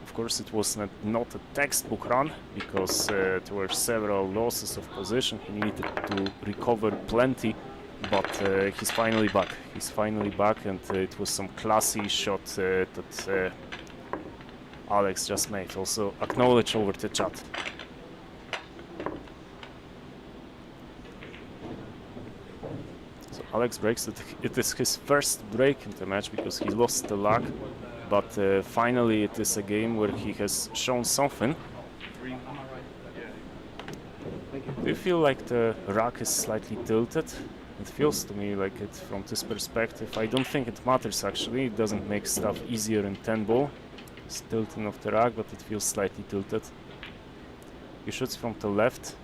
Of course, it was not a textbook run, because there were several losses of position. He needed to recover plenty, but he's finally back. And it was some classy shot that Alex just made. Also, acknowledge over the chat. So Alex breaks it. It is his first break in the match because he lost the luck. But finally it is a game where he has shown something. Do you feel like the rack is slightly tilted? It feels to me like it from this perspective. I don't think it matters actually. It doesn't make stuff easier in 10 ball. It's tilting of the rack, but it feels slightly tilted. He shoots from the left.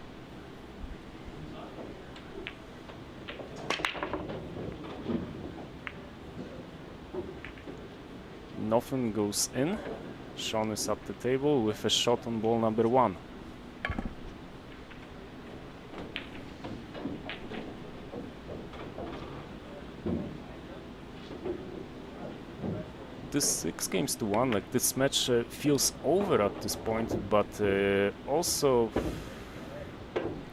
Nothing goes in. Chhun is at the table with a shot on ball number 1. This 6 games to 1, like this match feels over at this point, but also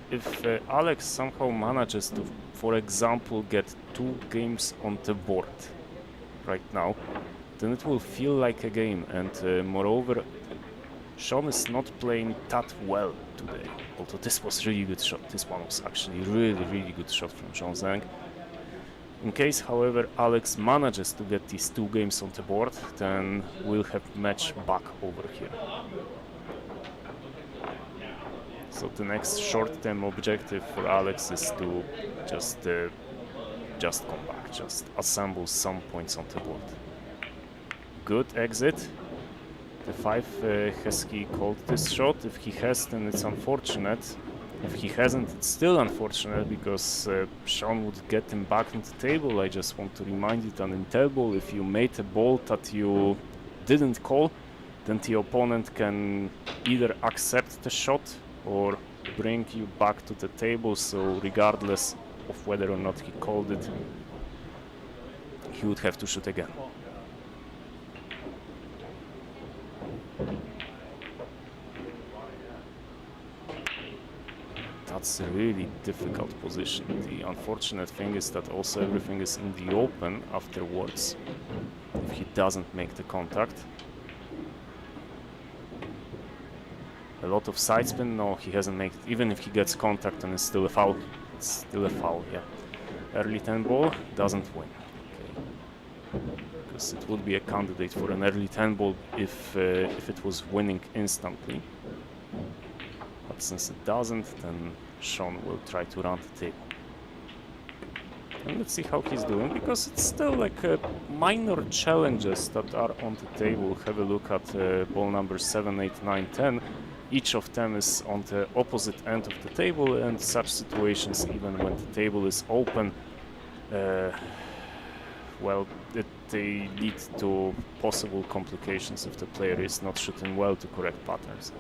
if Alex somehow manages to, for example, get 2 games on the board right now, then it will feel like a game. And moreover, Chhun is not playing that well today. Although this was really good shot. This one was actually really good shot from Chhun Zeng. In case, however, Alex manages to get these 2 games on the board, then we'll have match back over here. So the next short-term objective for Alex is to just come back, just assemble some points on the board. Good exit. The 5 has he called this shot? If he has, then it's unfortunate. If he hasn't, it's still unfortunate because Chhun would get him back on the table. I just want to remind you that in table, if you made a ball that you didn't call, then the opponent can either accept the shot or bring you back to the table. So regardless of whether or not he called it, he would have to shoot again. That's a really difficult position. The unfortunate thing is that also everything is in the open afterwards if he doesn't make the contact. A lot of side spin, no, he hasn't made it. Even if he gets contact and it's still a foul. It's still a foul, yeah. Early 10 ball doesn't win. Okay. Because it would be a candidate for an early 10 ball if it was winning instantly. But since it doesn't, then Chhun will try to run the table. And let's see how he's doing, because it's still like minor challenges that are on the table. Have a look at ball number 7, 8, 9, 10. Each of them is on the opposite end of the table, and such situations, even when the table is open, well, they lead to possible complications if the player is not shooting well to correct patterns.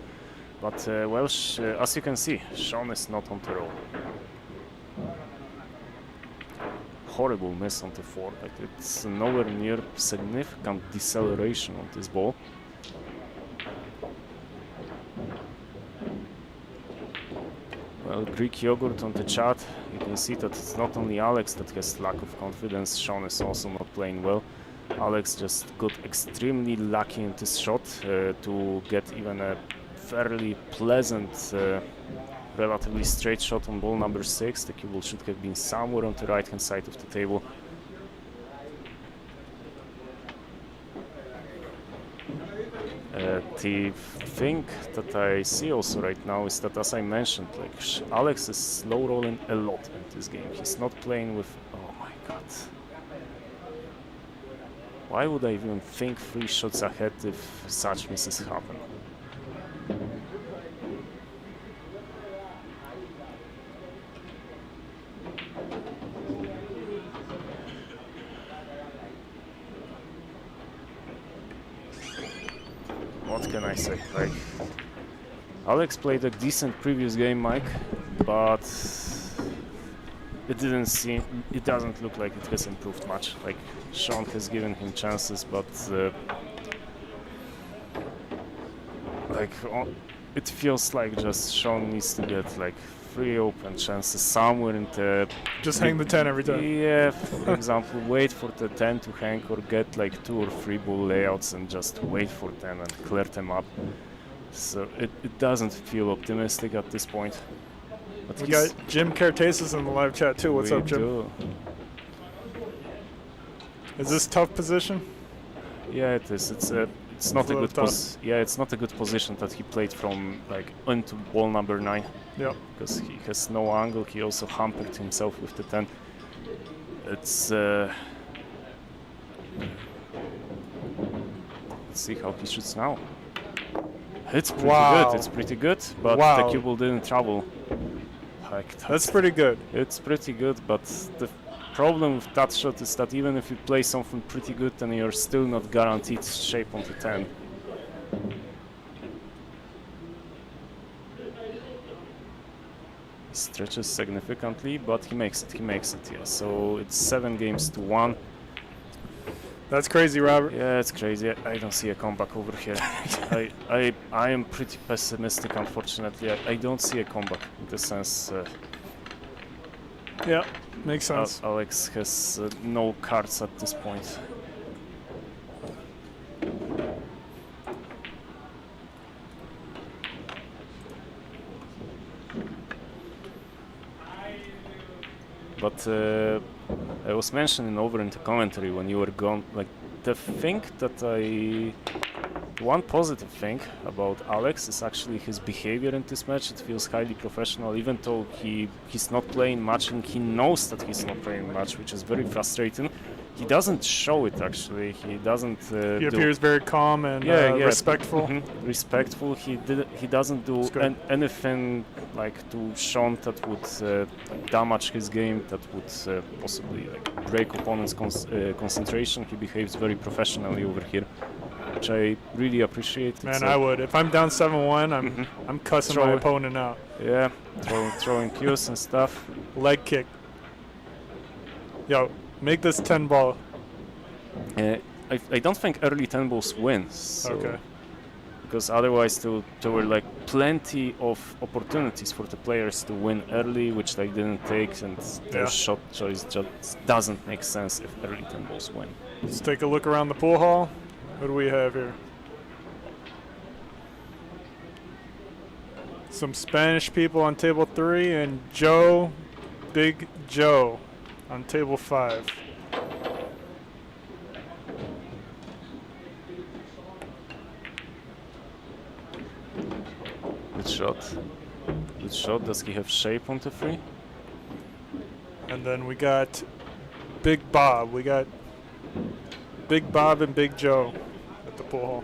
But, well, as you can see, Chhun is not on the roll. Horrible miss on the 4, but it's nowhere near significant deceleration on this ball. Well, Greek yogurt on the chat, you can see that it's not only Alex that has lack of confidence, Chhun is also not playing well. Alex just got extremely lucky in this shot to get even a fairly pleasant, relatively straight shot on ball number 6. The cue ball should have been somewhere on the right hand side of the table. The thing that I see also right now is that, as I mentioned, like Alex is slow rolling a lot in this game. He's not playing with... Oh my god. Why would I even think 3 shots ahead if such misses happen? What can I say? Like, Alex played a decent previous game, Mike, but it doesn't look like it has improved much. Like, Chhun has given him chances, but like it feels like just Chhun needs to get like 3 open chances somewhere in the... Just hang the 10 every time. Yeah, for example, wait for the 10 to hang, or get like 2 or 3 ball layouts and just wait for them and clear them up. So it doesn't feel optimistic at this point. But we got Jim Cartasis in the live chat too. What's up, Jim? Do. Is this tough position? Yeah, it is. It's it's not a little good tough. it's not a good position that he played from like into ball number 9. Yep. Because he has no angle. He also hampered himself with the 10. It's let's see how he shoots now. It's pretty Wow. good. It's pretty good, but Wow. the cue ball didn't travel. Like That's pretty good. It's pretty good, but the problem with that shot is that even if you play something pretty good, then you're still not guaranteed shape on the 10. He stretches significantly, but he makes it. He makes it. Yeah. So it's 7-1. That's crazy, Robert. Yeah, it's crazy. I don't see a comeback over here. I am pretty pessimistic, unfortunately. I don't see a comeback in the sense. Yeah, makes sense. Alex has no cards at this point. But I was mentioning over in the commentary when you were gone, like the thing that one positive thing about Alex is actually his behavior in this match. It feels highly professional, even though he's not playing much and he knows that he's not playing much, which is very frustrating. He doesn't show it actually. He doesn't. He appears very calm and respectful. Respectful. He doesn't do anything like to Chhun that would damage his game, that would possibly like break opponent's concentration. He behaves very professionally over here, which I really appreciate. Man, I would. If I'm down 7-1, I'm cussing my opponent out. Yeah, throwing cues and stuff. Leg kick. Yo, make this 10 ball. I don't think early 10 balls win. So Okay. Because otherwise there were like plenty of opportunities for the players to win early, which they didn't take, and their shot choice just doesn't make sense if early 10 balls win. Let's take a look around the pool hall. What do we have here? Some Spanish people on table 3 and Big Joe on table 5. Good shot. Good shot. Does he have shape on the 3? And then we got Big Bob. We got Big Bob and Big Joe at the pool hall.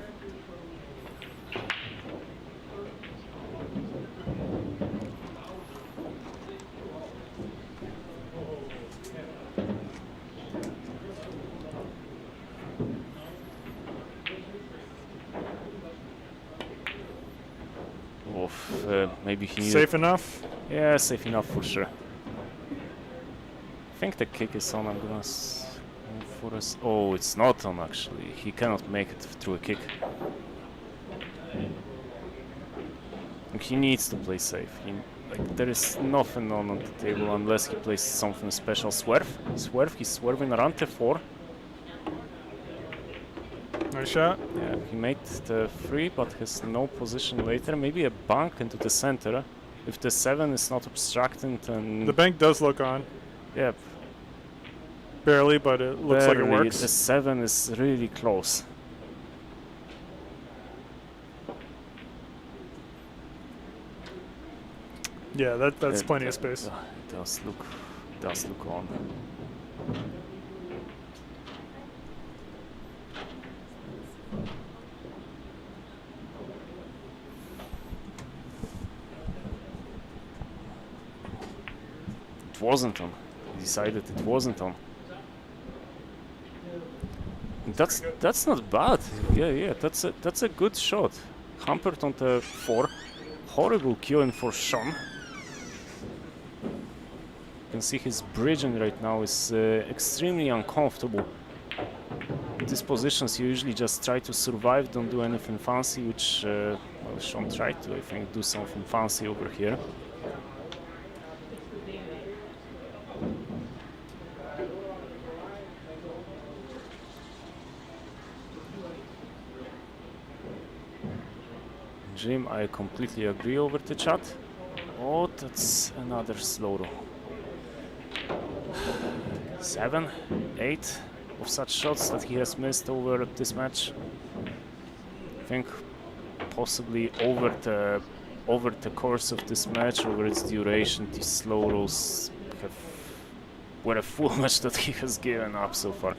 Maybe he Safe enough? Yeah, safe enough for sure. I think the kick is on. I'm gonna for us. Oh, it's not on actually. He cannot make it through a kick. He needs to play safe. There is nothing on the table unless he plays something special. Swerve. He's swerving around T4. Nice shot. Yeah, he made the 3, but has no position later. Maybe a bank into the center. If the 7 is not obstructing, then the bank does look on. Yeah. Barely, but it looks like it works. The 7 is really close. Yeah, that's plenty of space. It does look on. It wasn't on. He decided it wasn't on. That's not bad. Yeah. That's a good shot. Hampered on the 4. Horrible queuing for Chhun. You can see his bridging right now is extremely uncomfortable. In these positions, you usually just try to survive, don't do anything fancy, which well, Chhun tried to, I think, do something fancy over here. Jim, I completely agree over the chat. Oh, that's another slow roll. 7, 8 of such shots that he has missed over this match. think possibly over the course of this match, over its duration, these slow rolls were a full match that he has given up so far.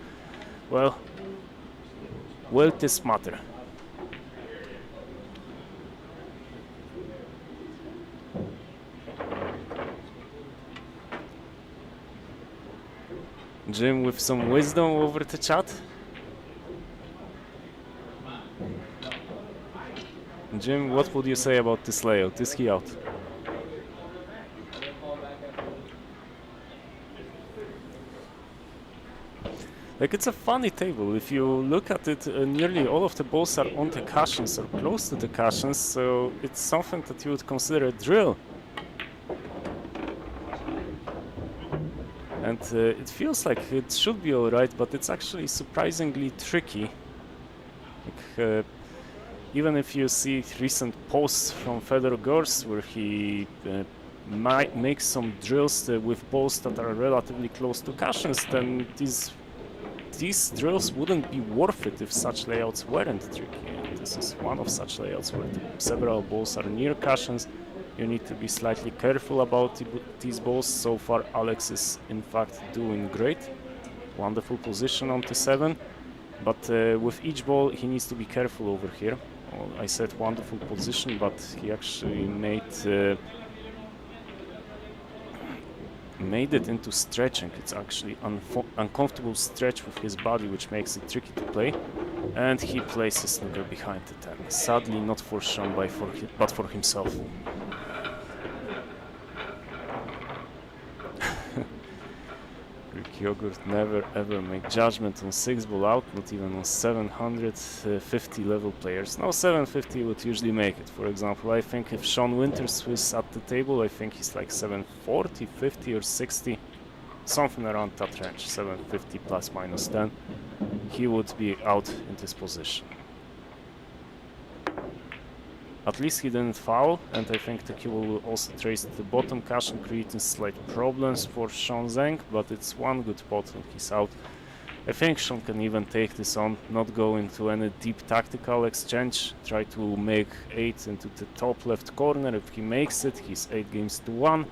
Well, will this matter? Jim with some wisdom over the chat. Jim, what would you say about this layout? Is he out? Like, it's a funny table. If you look at it, nearly all of the balls are on the cushions or close to the cushions, so it's something that you would consider a drill. And it feels like it should be alright, but it's actually surprisingly tricky. Like, even if you see recent posts from Fedor Gors where he might make some drills with balls that are relatively close to cushions, then these drills wouldn't be worth it if such layouts weren't tricky. And this is one of such layouts where several balls are near cushions. You need to be slightly careful about these balls. So far, Alex is in fact doing great. Wonderful position onto 7. But with each ball, he needs to be careful over here. Well, I said wonderful position, but he actually made it into stretching. It's actually uncomfortable stretch with his body, which makes it tricky to play. And he places snooker behind the 10. Sadly, not for Chhun, but for himself. Greek Yogurt never ever make judgment on 6-ball out, not even on 750 level players. Now 750 would usually make it. For example, I think if Chhun Winters was at the table, I think he's like 740, 50 or 60, something around that range, 750 plus minus 10. He would be out in this position. At least he didn't foul, and I think the cue will also trace the bottom cushion, creating slight problems for Zeng, but it's one good pot and he's out. I think Chhun can even take this on, not go into any deep tactical exchange, try to make 8 into the top left corner. If he makes it, he's 8 games to 1.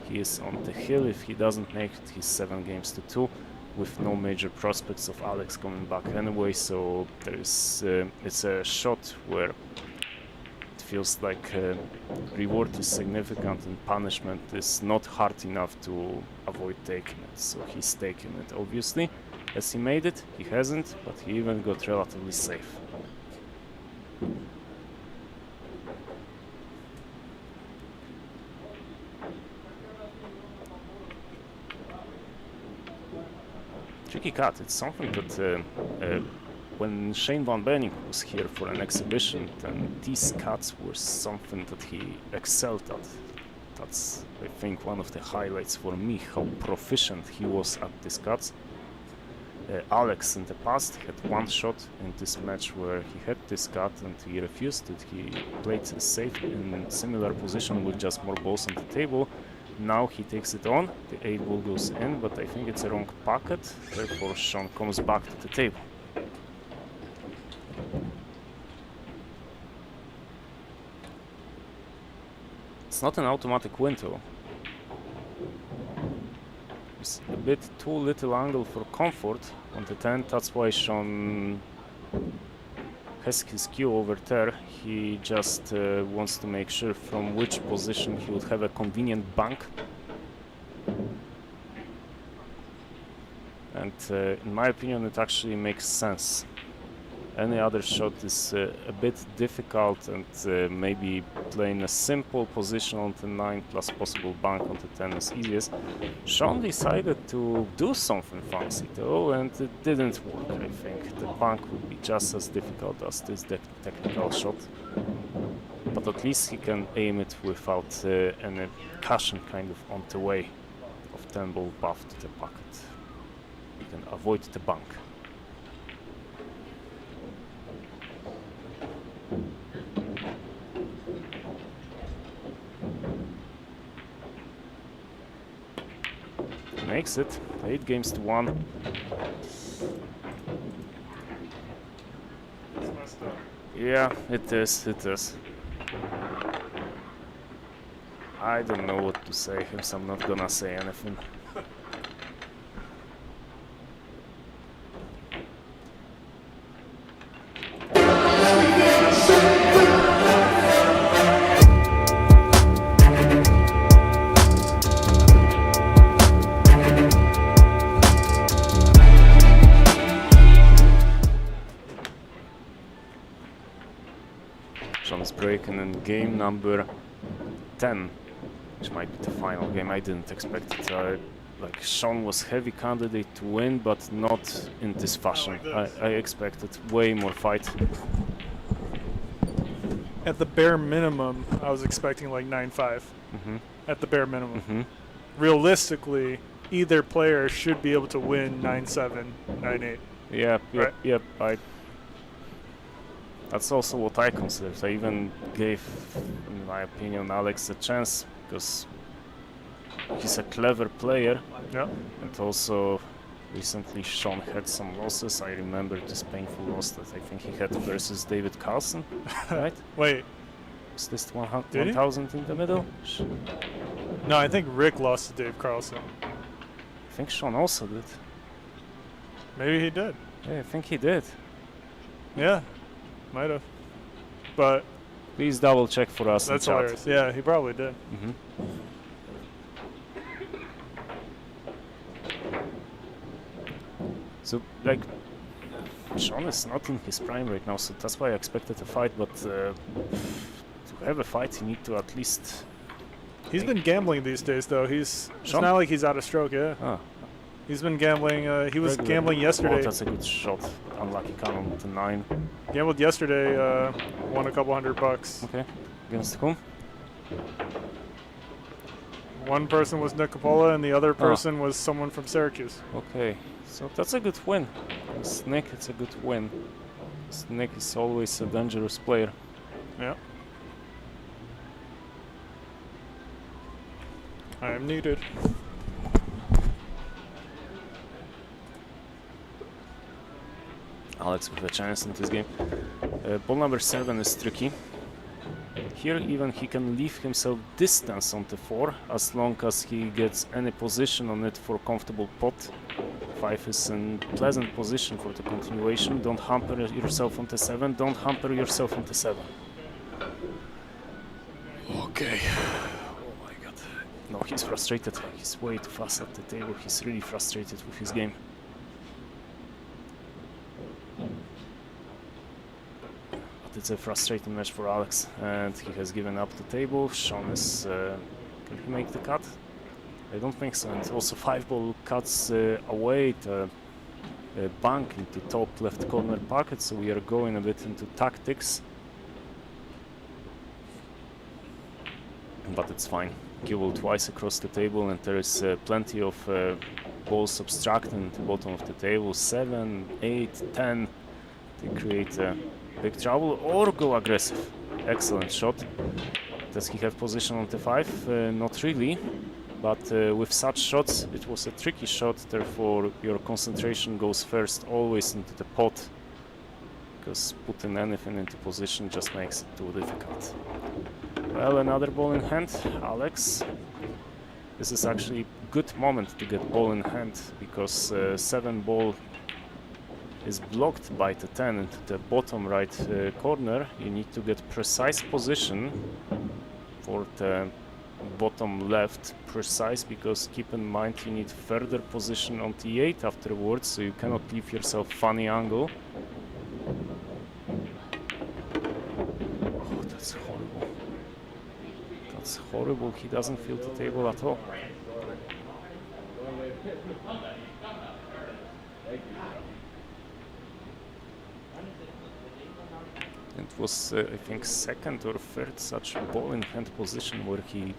He is on the hill. If he doesn't make it, he's 7 games to 2, with no major prospects of Alex coming back anyway, so there is it's a shot where feels like reward is significant and punishment is not hard enough to avoid taking it. So he's taking it, obviously. Has he made it? He hasn't, but he even got relatively safe. Tricky cut. It's something that when Shane Van Benning was here for an exhibition, then these cuts were something that he excelled at. That's, I think, one of the highlights for me, how proficient he was at these cuts. Alex in the past had one shot in this match where he had this cut and he refused it. He played safe in similar position with just more balls on the table. Now he takes it on, the 8 ball goes in, but I think it's a wrong packet, therefore Chhun comes back to the table. It's not an automatic win though. It's a bit too little angle for comfort on the 10, that's why Chhun has his cue over there. He just wants to make sure from which position he would have a convenient bank. And in my opinion it actually makes sense. Any other shot is a bit difficult, and maybe playing a simple position on the 9 plus possible bank on the 10 is easiest. Chhun decided to do something fancy though, and it didn't work. I think the bank would be just as difficult as this technical shot, but at least he can aim it without any cushion kind of on the way of 10 ball buff to the pocket. He can avoid the bank. Makes it 8 games to 1. Yeah, it is, it is. I don't know what to say, so I'm not gonna say anything. Chhun's breaking in game number 10, which might be the final game. I didn't expect it. Like Chhun was heavy candidate to win, but not in this fashion. I expected way more fight. At the bare minimum, I was expecting like 9-5. At the bare minimum. Realistically, either player should be able to win 9-7, 9-8. Yeah, Right. yep. That's also what I considered. I even gave, in my opinion, Alex a chance because he's a clever player. Yeah. And also, recently Chhun had some losses. I remember this painful loss that I think he had versus David Carlson, right? Wait. Was this Did he? 1,000 in the middle? No, I think Rick lost to Dave Carlson. I think Chhun also did. Maybe he did. Yeah, I think he did. Yeah. Might have. But Please double check for us that's in chat. hilarious. Yeah, he probably did. So, like, Chhun is not in his prime right now, so that's why I expected a fight, but to have a fight, you need to at least... He's been gambling these days, though. It's Chhun? not like he's out of stroke, yeah. Ah, He's been gambling. He was regular. gambling Oh, yesterday. that's a good shot. Unlucky cannon to 9. Gambled yesterday, won a couple $100. Okay, against whom? One person was Nick Coppola, and the other person was someone from Syracuse. Okay, so that's a good win. Nick, it's a good win. Nick is always a dangerous player. Yeah. I am needed. Alex with a chance in this game. Ball number 7 is tricky. Here even he can leave himself distance on the 4 as long as he gets any position on it for comfortable pot. 5 is in pleasant position for the continuation. Don't hamper yourself on the 7. Don't hamper yourself on the 7. Okay. Oh my god. No, he's frustrated. He's way too fast at the table. He's really frustrated with his game. But it's a frustrating match for Alex, and he has given up the table. Chhun is... can he make the cut? I don't think so. And also 5 ball cuts away the bank into top left corner pocket, so we are going a bit into tactics. But it's fine. Cue ball twice across the table, and there is plenty of balls obstructing the bottom of the table. 7, 8, 10. They create big trouble or go aggressive. Excellent shot. Does he have position on the 5? Not really. But with such shots, it was a tricky shot, therefore your concentration goes first always into the pot, because putting anything into position just makes it too difficult. Well, another ball in hand, Alex. This is actually a good moment to get ball in hand, because 7 ball is blocked by the 10 into the bottom right corner. You need to get precise position for the bottom left, precise, because keep in mind you need further position on T8 afterwards, so you cannot leave yourself funny angle. Oh, that's horrible. That's horrible. He doesn't feel the table at all. It was, I think, second or third such ball in hand position where he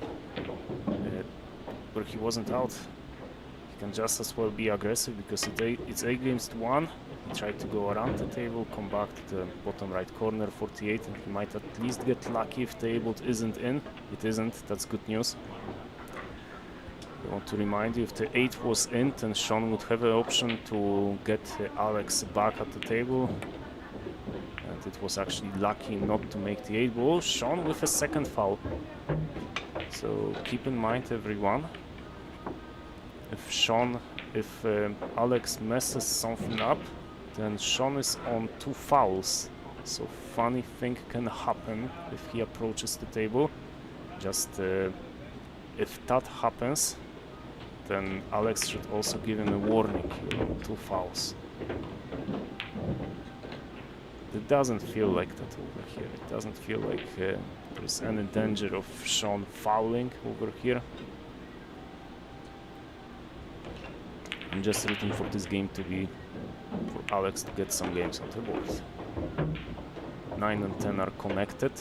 wasn't out. He can just as well be aggressive, because it's A against 1. He tried to go around the table, come back to the bottom right corner, 48, and he might at least get lucky if the table isn't in. It isn't. That's good news. I want to remind you, if the 8 was in, then Chhun would have an option to get Alex back at the table. and it was actually lucky not to make the 8 ball. Chhun with a second foul. So keep in mind, everyone, if Alex messes something up, then Chhun is on 2 fouls. So funny thing can happen if he approaches the table. Just if that happens, then Alex should also give him a warning, 2 fouls. It doesn't feel like that over here. It doesn't feel like there's any danger of Chhun fouling over here. I'm just rooting for this game to be for Alex to get some games on the board. 9 and 10 are connected.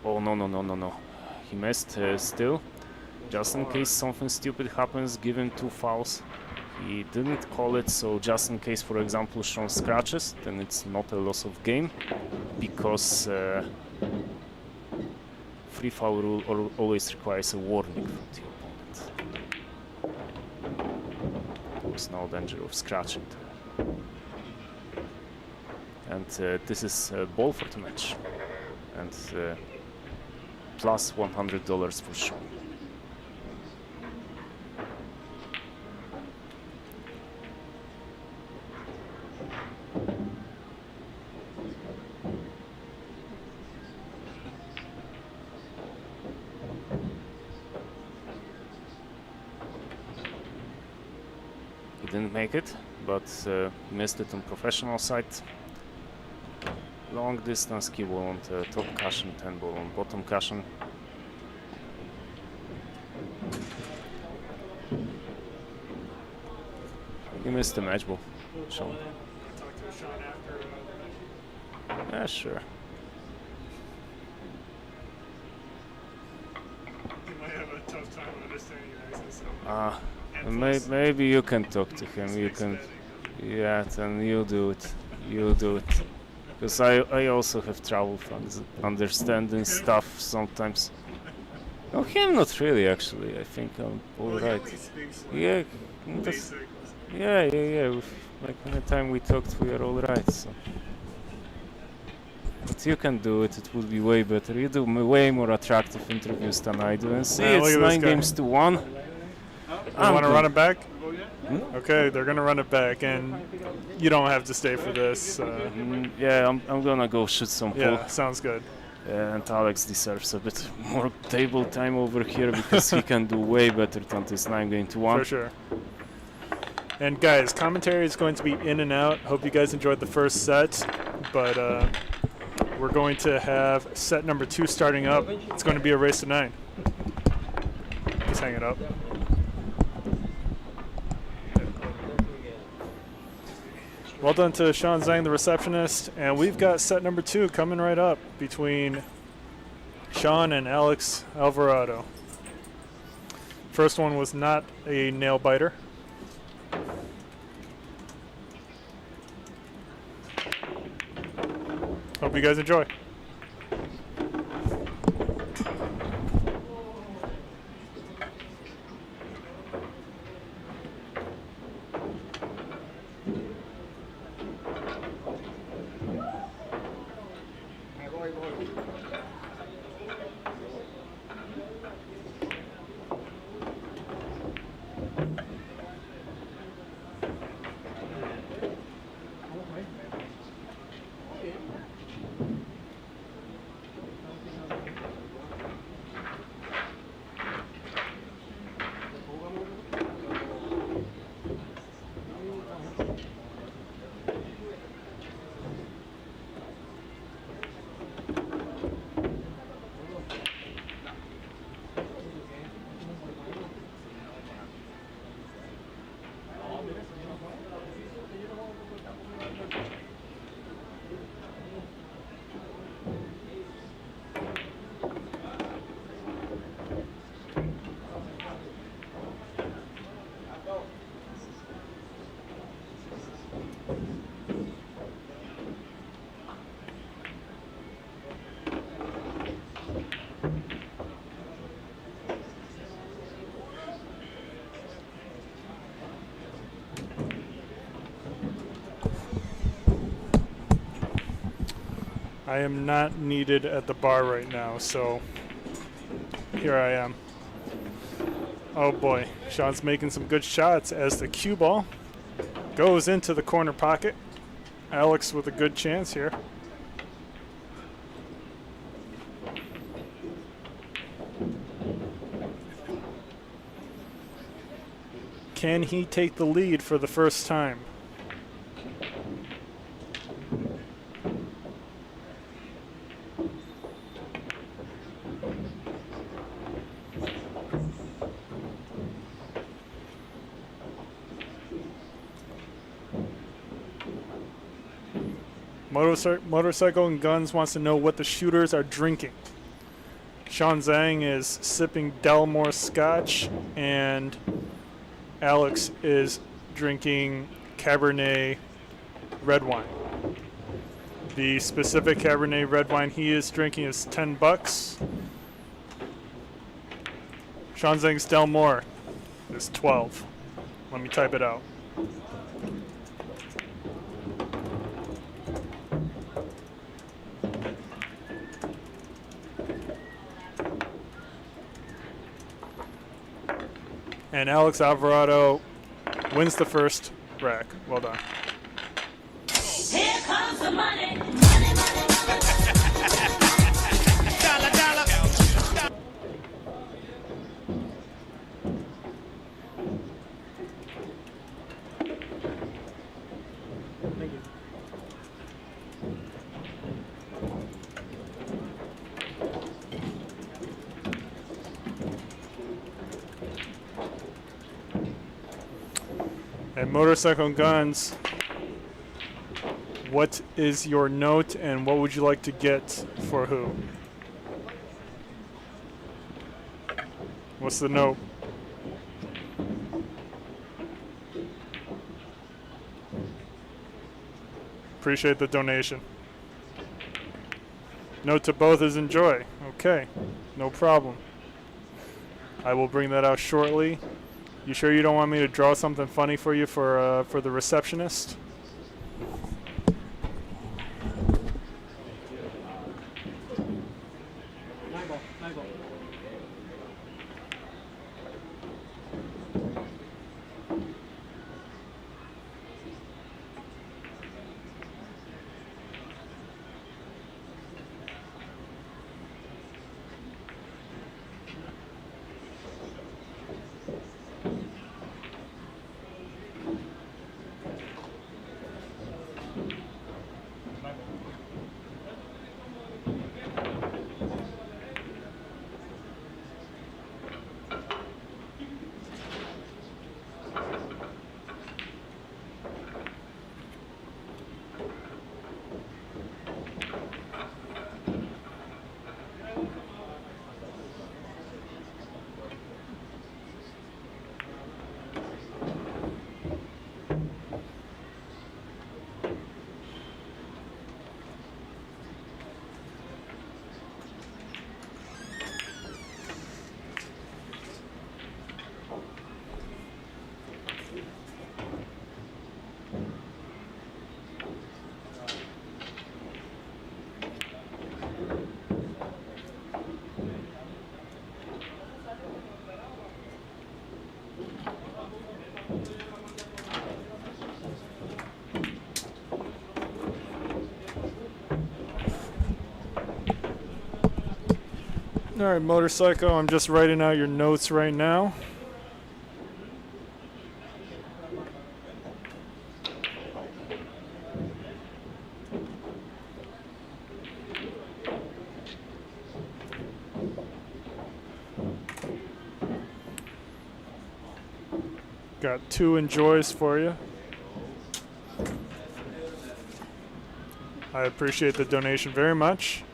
Oh, no. He missed still. Just in case something stupid happens, give him 2 fouls. He didn't call it, so just in case, for example, Chhun scratches, then it's not a loss of game, because free foul rule always requires a warning from the opponent. There was no danger of scratching. And this is a ball for the match. And plus $100 for Chhun. He didn't make it, but missed it on professional side. Long distance key ball on the top cushion, 10 ball on bottom cushion. He missed the match ball. Chhun. Yeah, sure. You might have a tough time understanding your accent. Maybe you can talk to him. You can. Yeah, then you do it. You do it. Because I also have trouble understanding stuff sometimes. No, him not really, actually. I think I'm alright. Yeah, yeah. Like in the time we talked, we are alright. So. But you can do it. It would be way better. You do way more attractive interviews than I do. And see, it's 9 games to 1. You want to run it back? Hmm? Okay, they're gonna run it back, and you don't have to stay for this. Yeah, I'm gonna go shoot some pool. Yeah, sounds good. And Alex deserves a bit more table time over here because he can do way better than this 9 game to 1. For sure. And guys, commentary is going to be in and out. Hope you guys enjoyed the first set, but we're going to have set number 2 starting up. It's going to be a race to 9. Just hang it up. Well done to Chhun Zeng, the receptionist, and we've got set number 2 coming right up between Chhun and Alex Alverado. First one was not a nail biter. Hope you guys enjoy. I am not needed at the bar right now, so here I am. Oh boy, Sean's making some good shots as the cue ball goes into the corner pocket. Alex with a good chance here. Can he take the lead for the first time? Motorcycle and Guns wants to know what the shooters are drinking. Sean Zeng is sipping Delmore Scotch, and Alex is drinking Cabernet red wine. The specific Cabernet red wine he is drinking is $10. Sean Zeng's Delmore is 12. Let me type it out. And Alex Alverado wins the first rack. Well done. Here comes the money. Money, money, money. Dollar, dollar. Thank you. And Motorcycle and Guns, what is your note and what would you like to get for who? What's the note? Appreciate the donation. Note to both is enjoy. Okay, no problem. I will bring that out shortly. You sure you don't want me to draw something funny for you for the receptionist? My ball. All right, Motorcycle, I'm just writing out your notes right now. Got 2 enjoys for you. I appreciate the donation very much.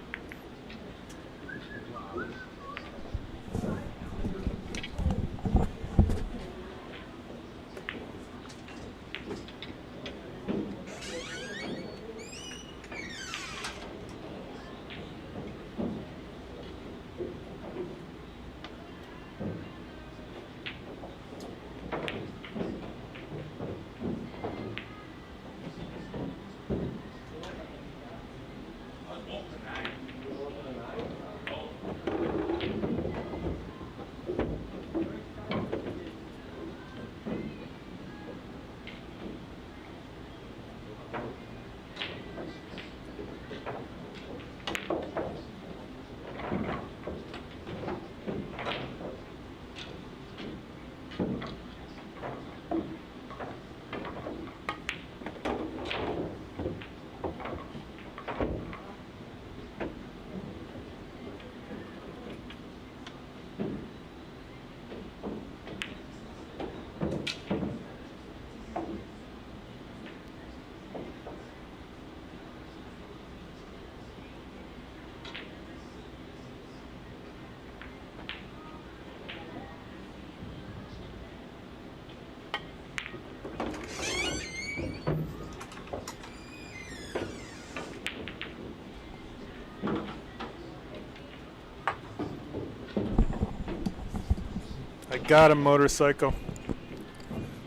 I got a motorcycle.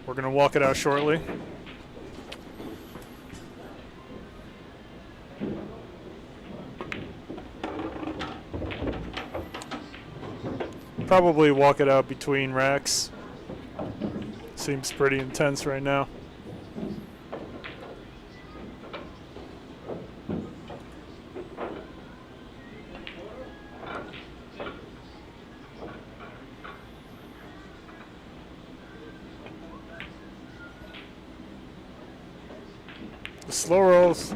We're gonna walk it out shortly. Probably walk it out between racks. Seems pretty intense right now. The slow rolls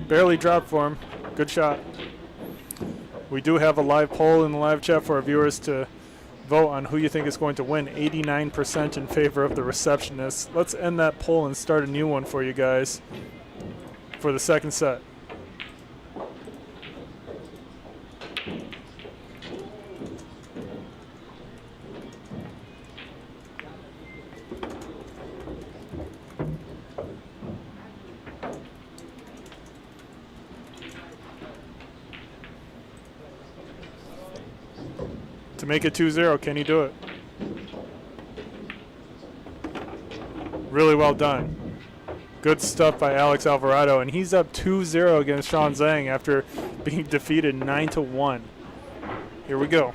barely dropped for him. Good shot. We do have a live poll in the live chat for our viewers to vote on who you think is going to win. 89% in favor of the receptionist. Let's end that poll and start a new one for you guys for the second set. To make it 2-0, can he do it? Really well done. Good stuff by Alex Alverado, and he's up 2-0 against Chhun Zeng after being defeated 9-1. Here we go.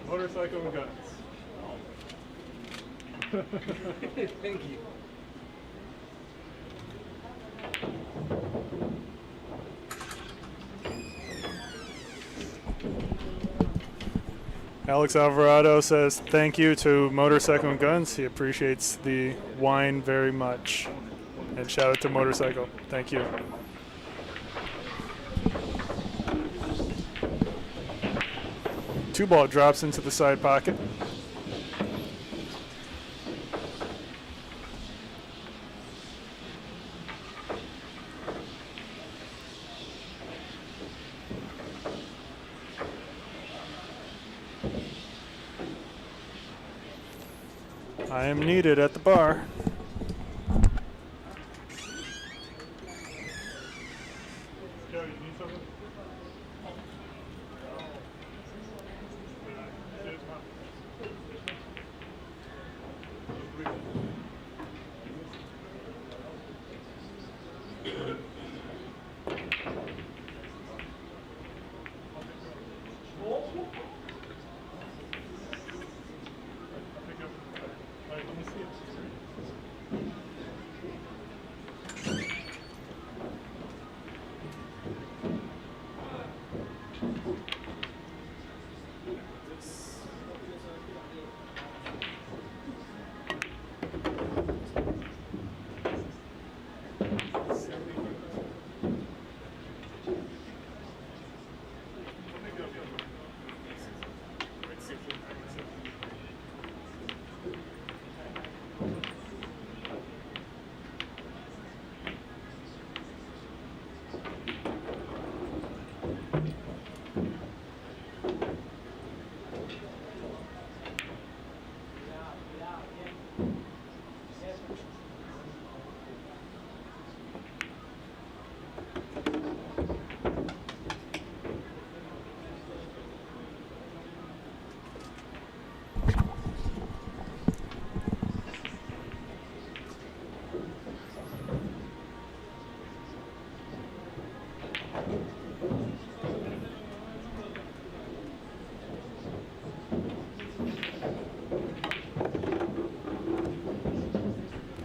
Motorcycle and guns. Thank you. Alex Alverado says thank you to Motorcycle and Guns. He appreciates the wine very much. And shout out to Motorcycle. Thank you. Two ball drops into the side pocket. I am needed at the bar.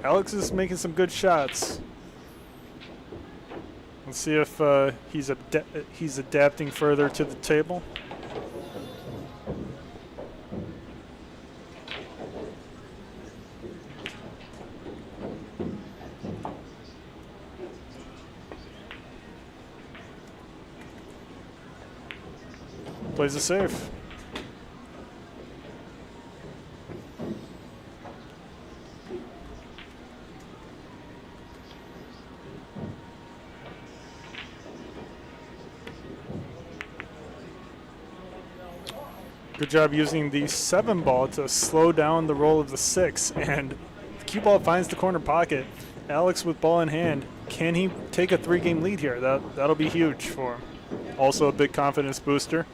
Alex is making some good shots. Let's see if he's adapting further to the table. Plays it safe. Good job using the 7 ball to slow down the roll of the 6, and the cue ball finds the corner pocket. Alex with ball in hand. Can he take a 3-game lead here? That'll be huge for him. Also a big confidence booster.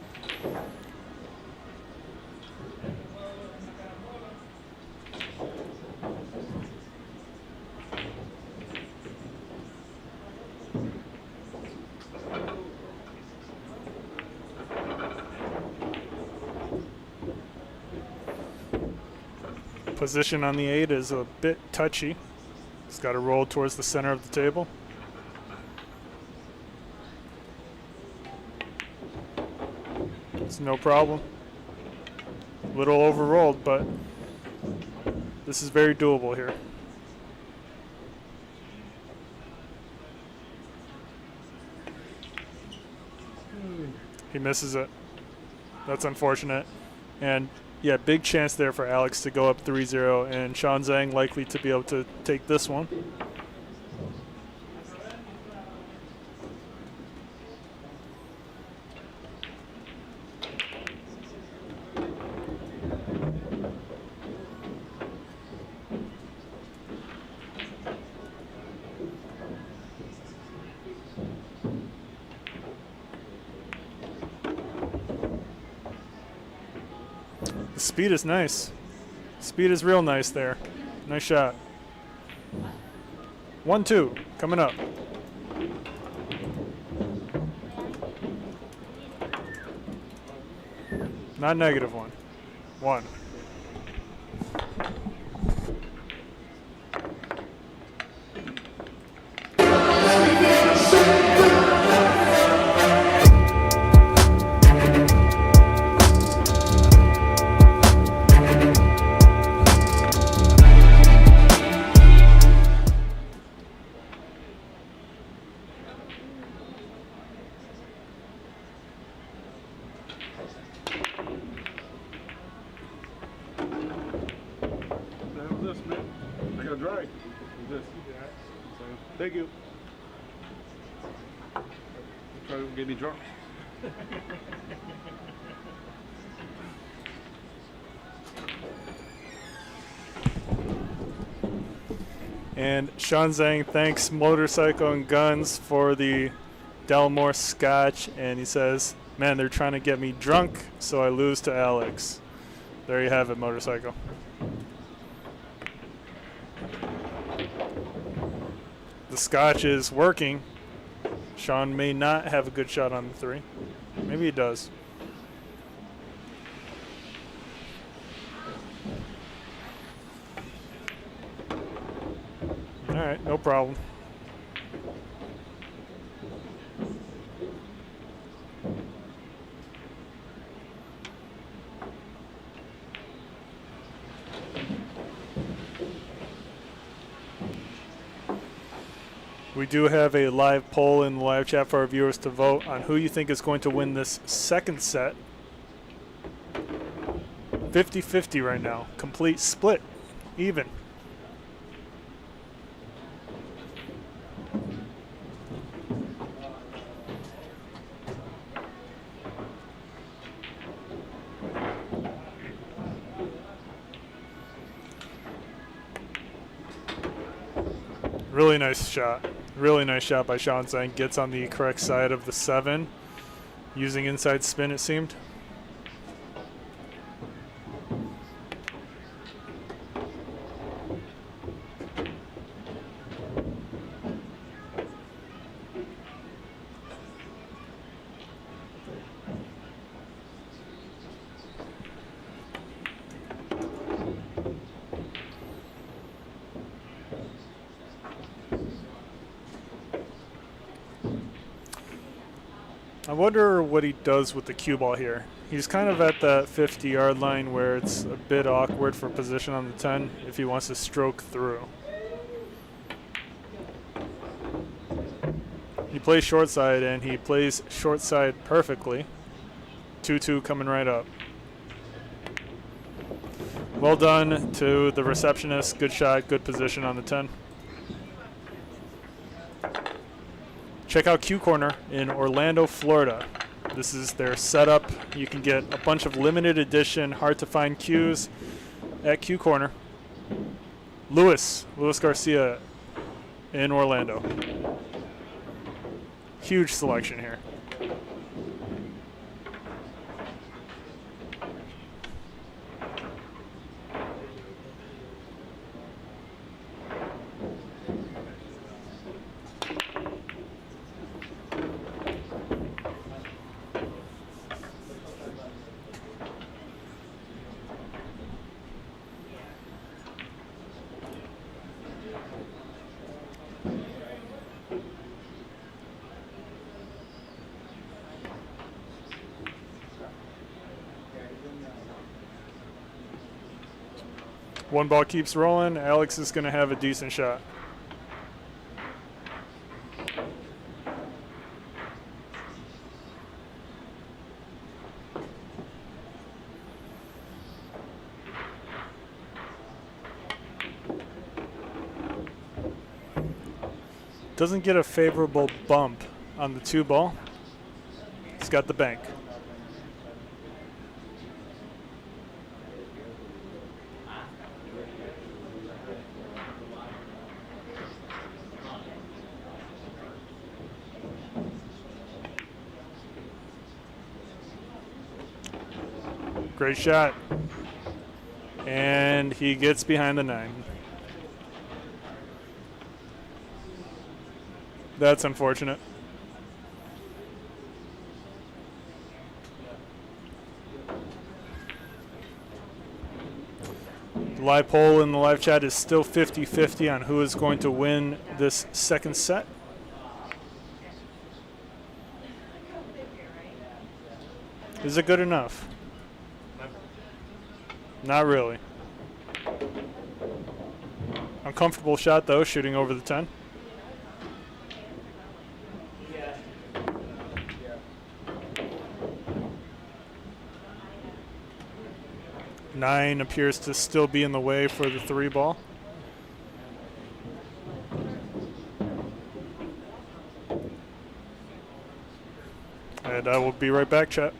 Position on the 8 is a bit touchy. It's got to roll towards the center of the table. It's no problem. A little overrolled, but this is very doable here. He misses it. That's unfortunate. And yeah, big chance there for Alex to go up 3-0, and Chhun Zeng likely to be able to take this one. Speed is nice. Speed is real nice there. Nice shot. 1-2 coming up. Not negative one. 1. Thank you. Try to get me drunk. And Chhun Zeng thanks Motorcycle and Guns for the Delmore Scotch, and he says, "Man, they're trying to get me drunk, so I lose to Alex." There you have it, Motorcycle. The Scotch is working. Chhun may not have a good shot on the 3. Maybe he does. All right, no problem. We do have a live poll in the live chat for our viewers to vote on who you think is going to win this second set. 50-50 right now. Complete split. Even. Really nice shot. Really nice shot by Chhun Zeng. Gets on the correct side of the 7. Using inside spin, it seemed. I wonder what he does with the cue ball here. He's kind of at that 50-yard line where it's a bit awkward for position on the 10 if he wants to stroke through. He plays short side, and he plays short side perfectly. 2-2 coming right up. Well done to the receptionist. Good shot, good position on the 10. Check out Q Corner in Orlando, Florida. This is their setup. You can get a bunch of limited edition, hard to find cues at Q Corner. Luis Garcia in Orlando. Huge selection here. One ball keeps rolling. Alex is going to have a decent shot. Doesn't get a favorable bump on the 2 ball. He's got the bank. Great shot. And he gets behind the 9. That's unfortunate. The live poll in the live chat is still 50-50 on who is going to win this second set. Is it good enough? Not really. Uncomfortable shot though, shooting over the 10. Nine appears to still be in the way for the 3 ball. And I will be right back, chat.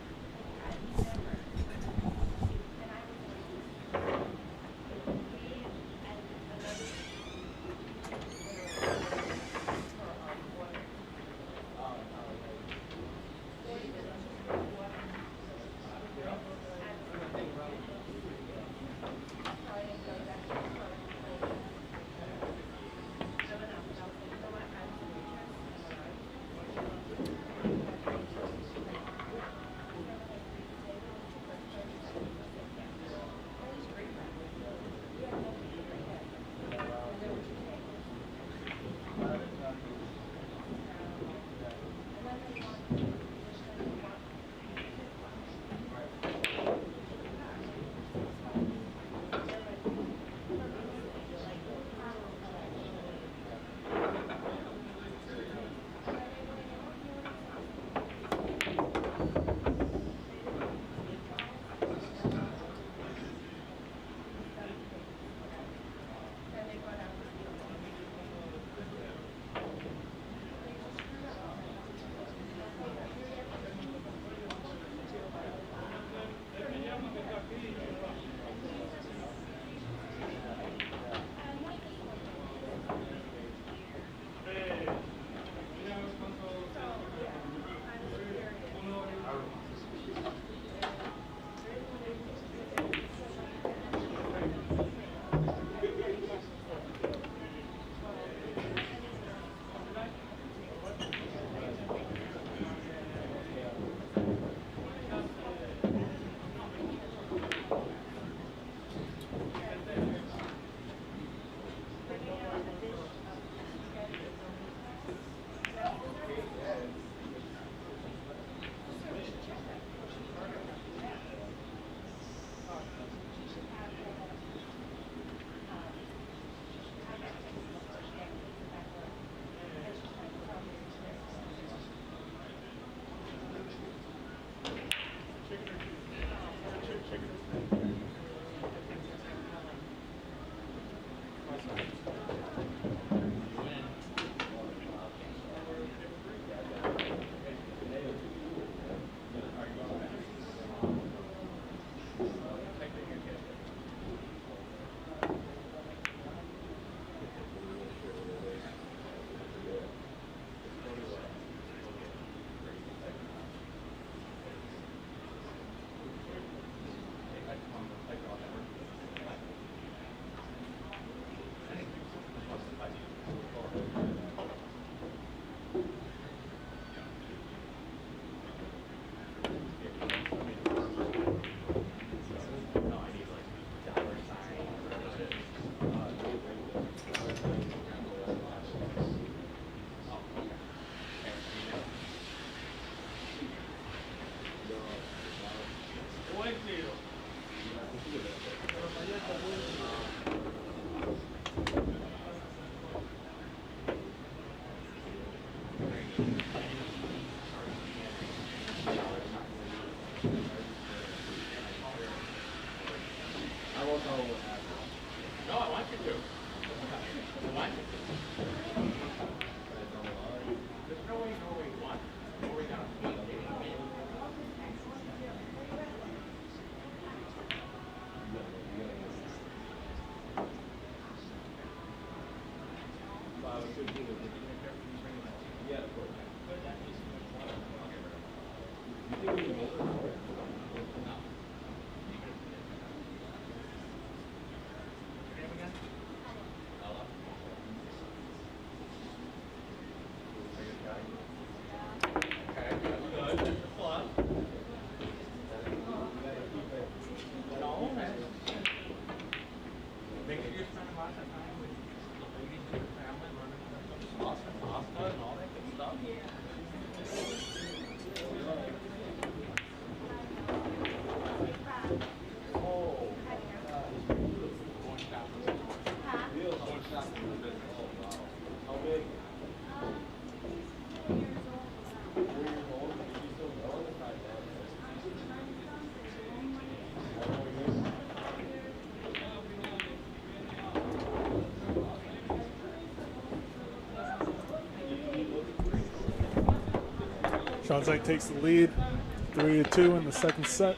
Sean Zeng takes the lead, 3-2 in the second set.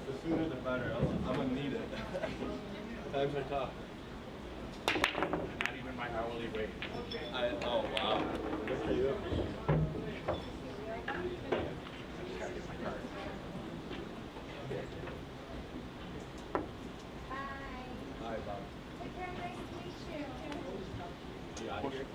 The sooner the better. I'm gonna need it. Times are tough. Not even my hourly wage. Oh wow. Good for you. Gotta get my card. Hi, Bob. Take care, nice to meet you. You out here?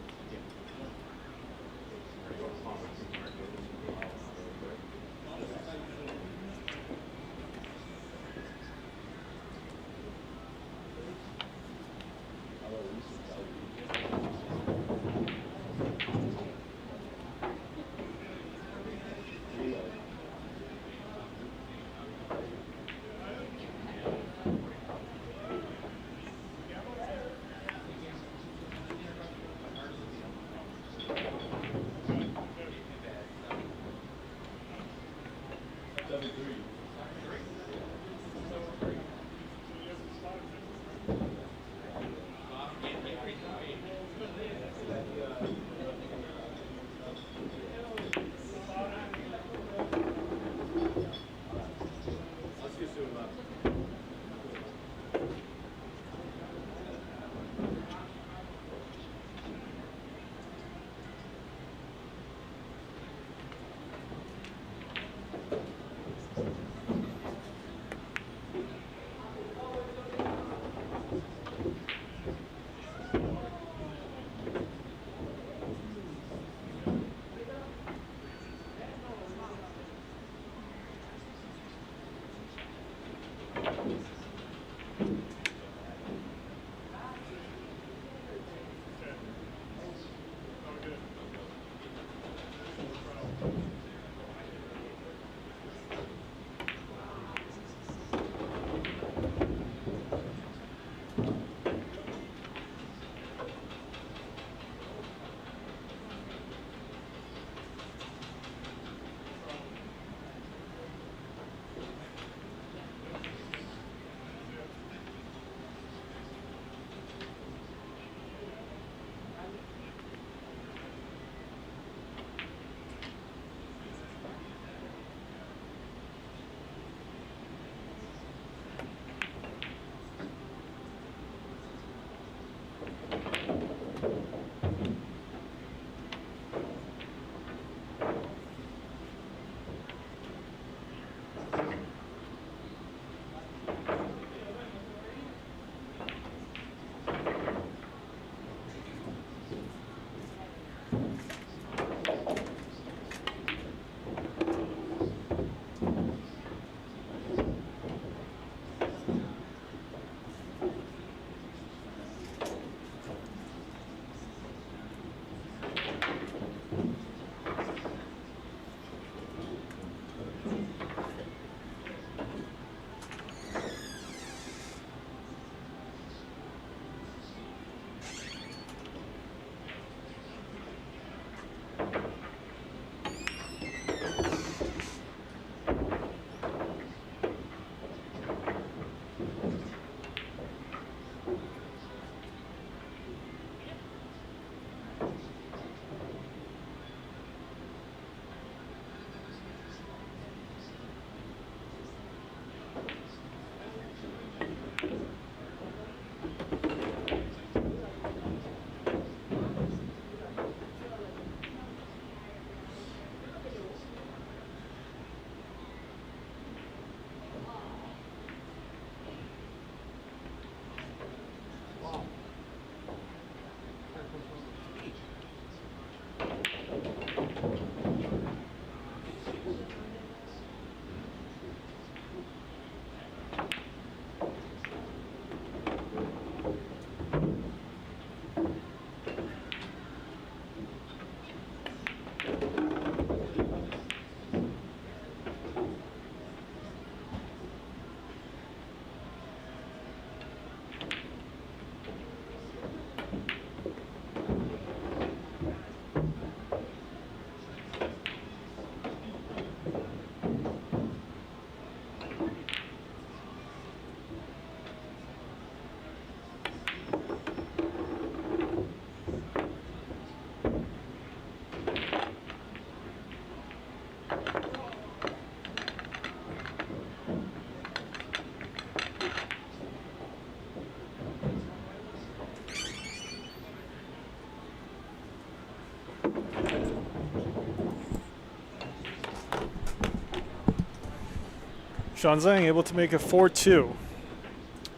Chhun Zeng able to make it 4-2.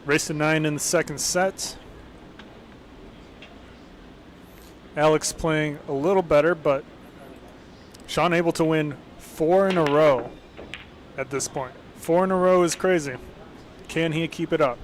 Race to 9 in the second set. Alex playing a little better, but Chhun able to win 4 in a row at this point. 4 in a row is crazy. Can he keep it up?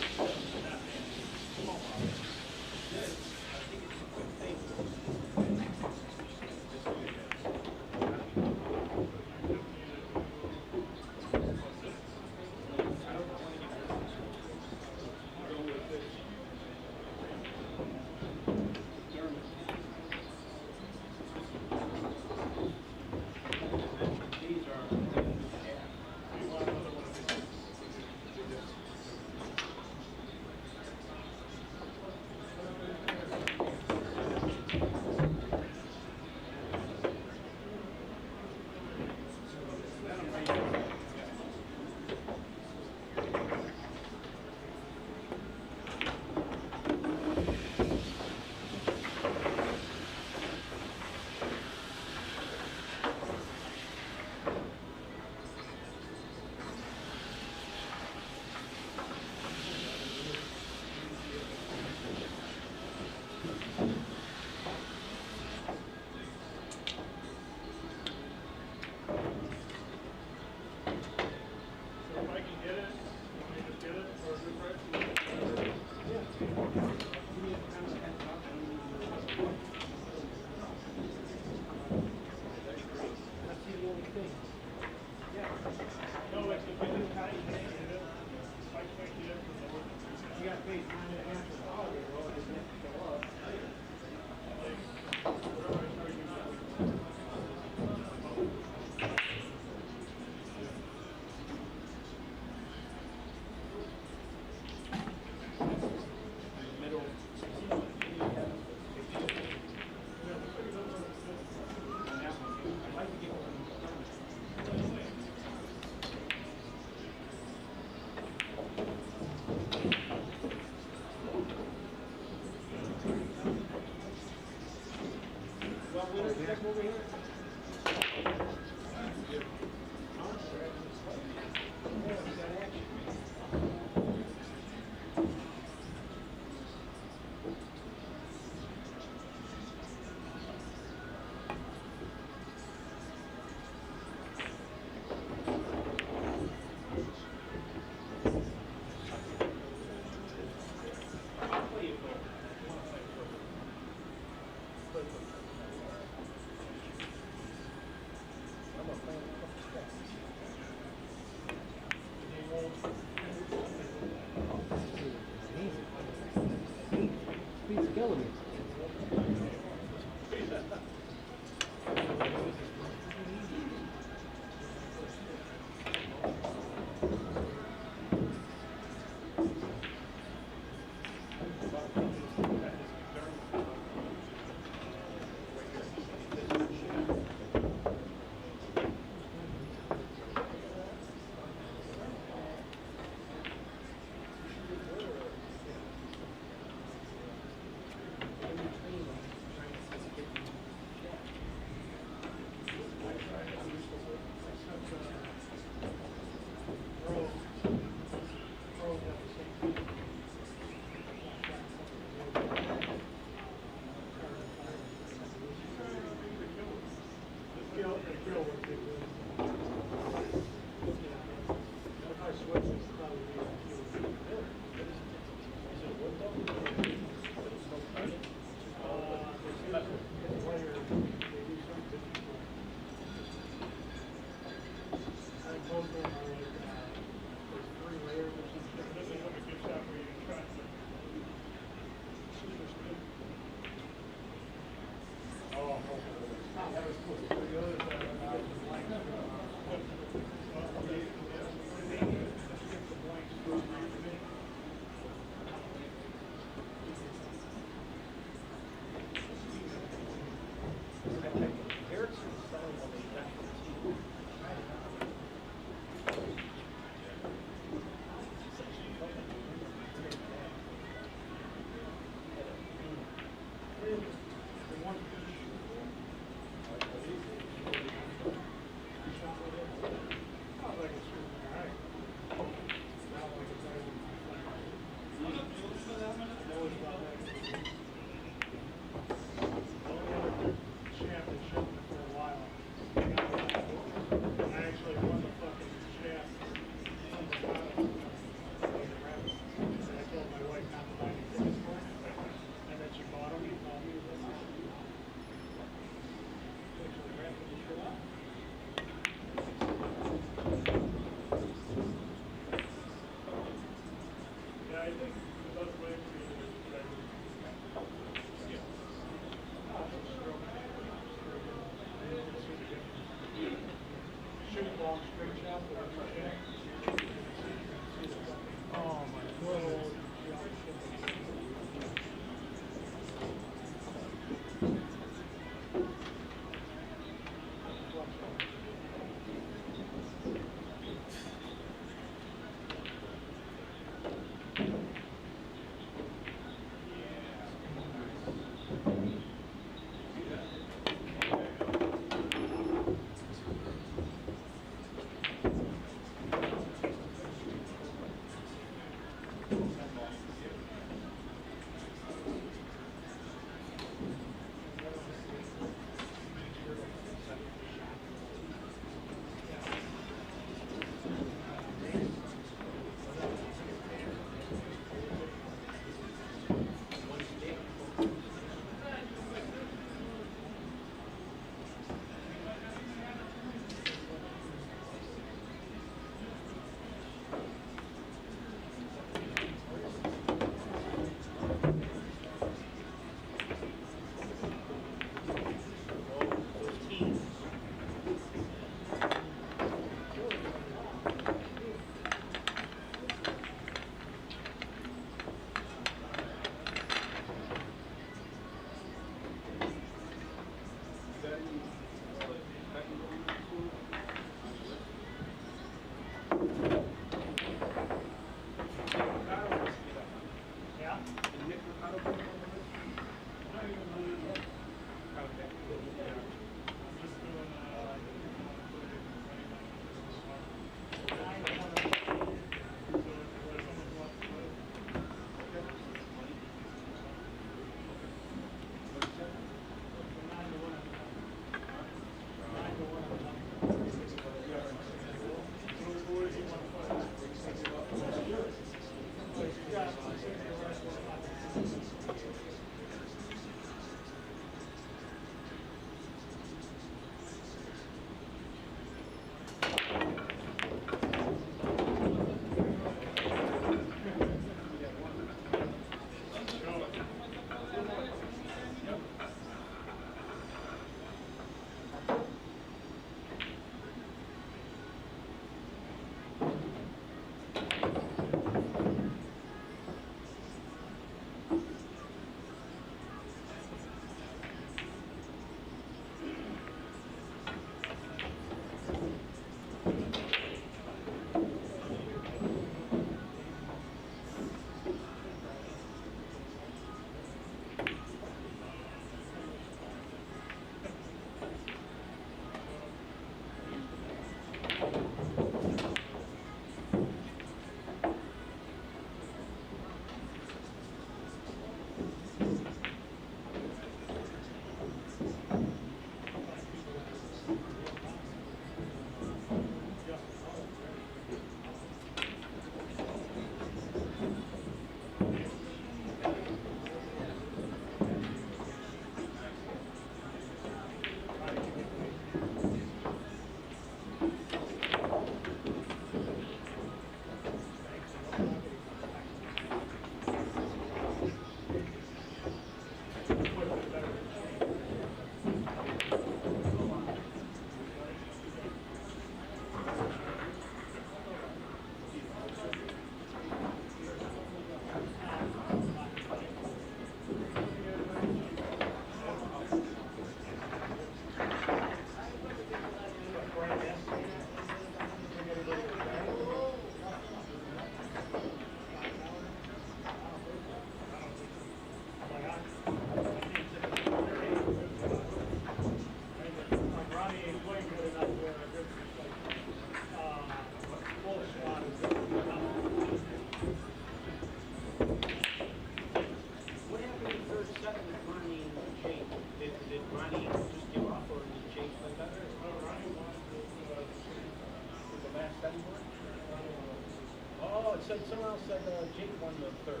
said Jake won the third.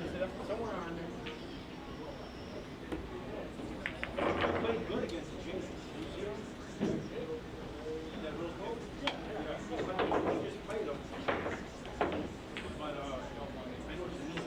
He said somewhere on there. He played good against Jake. You see him? That real goal? Yeah. He just played him. But I know what you mean.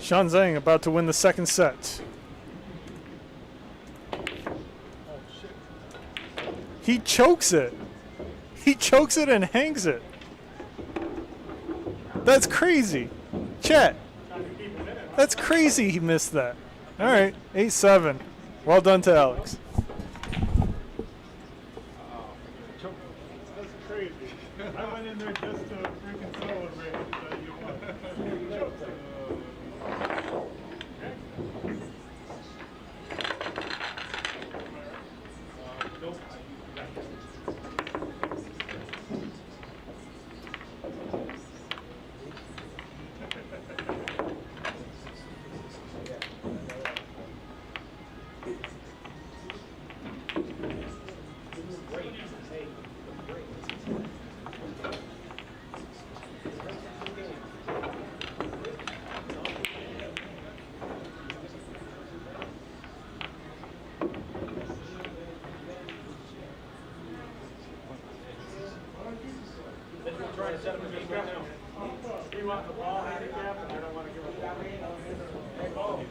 Chhun Zeng about to win the second set. He chokes it. He chokes it and hangs it. That's crazy. Chet. That's crazy he missed that. All right, 8-7. Well done to Alex. That's crazy. I went in there just to freaking celebrate that you won. We want the ball handicap, and I don't want to give a ball.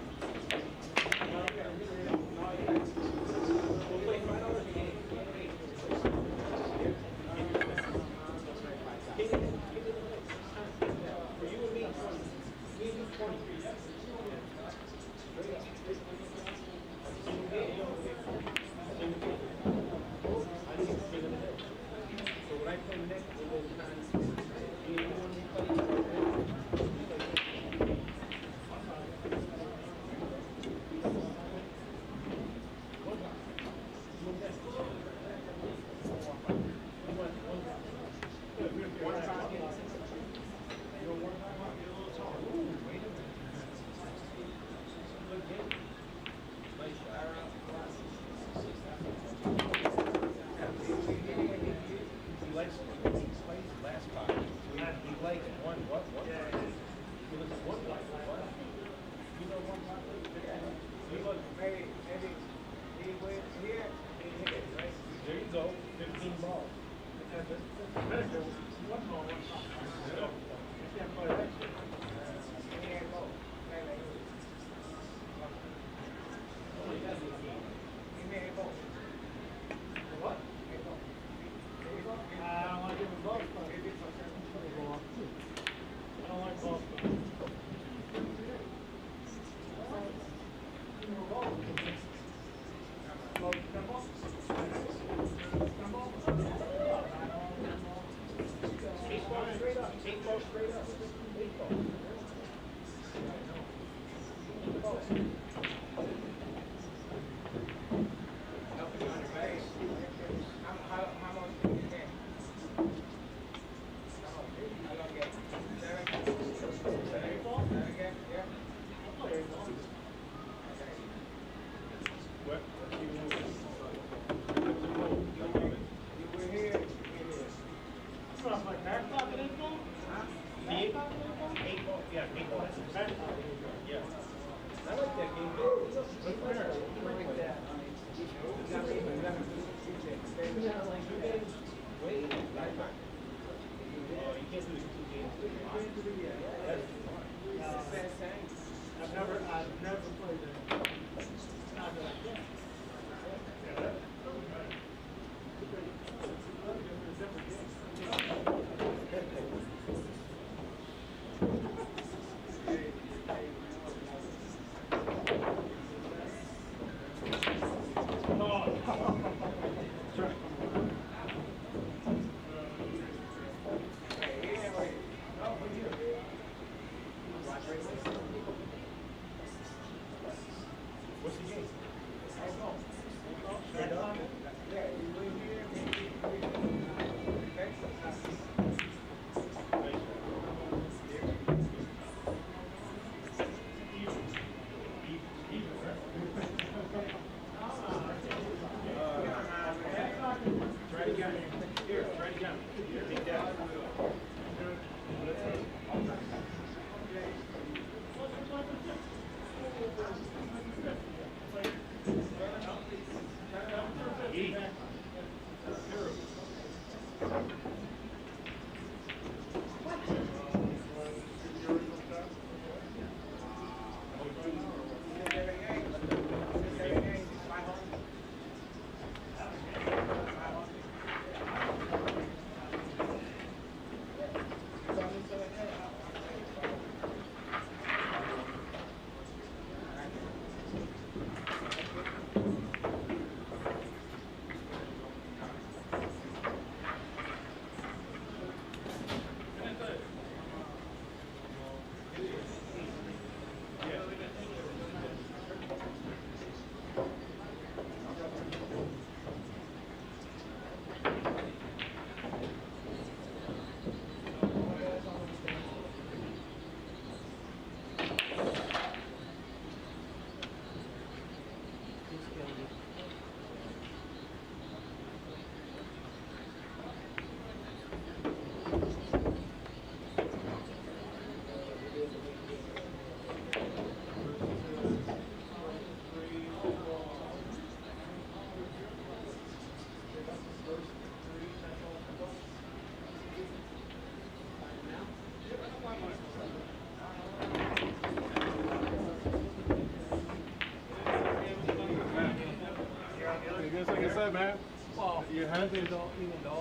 Just like I said, man. Well, You have to. even though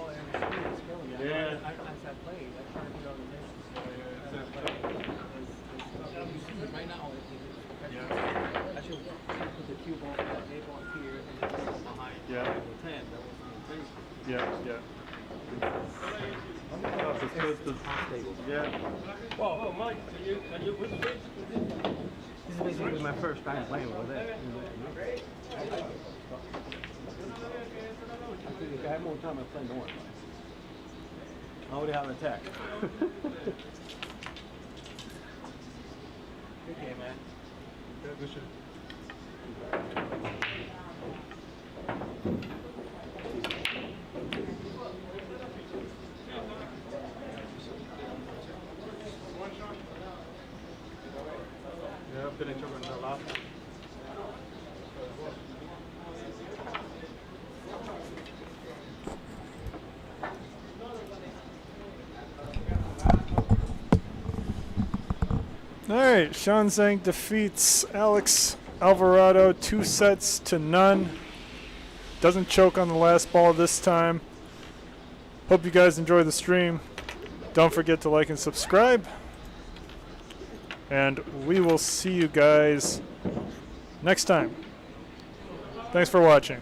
every speed is killing me, Yeah. I played. I try to put on the bases. Right now, I should put the cue ball, the A ball here, and then put it behind Yeah. the 10. That was the intention. Yeah. Yeah. Well, Mike, this is basically my first time playing with it. I think if I had more time, I'd play more. I already have an attack. Okay, man. Good shit. Yeah, finish up in the last. All right, Chhun Zeng defeats Alverado 2-0. Doesn't choke on the last ball this time. Hope you guys enjoy the stream. Don't forget to like and subscribe. And we will see you guys next time. Thanks for watching.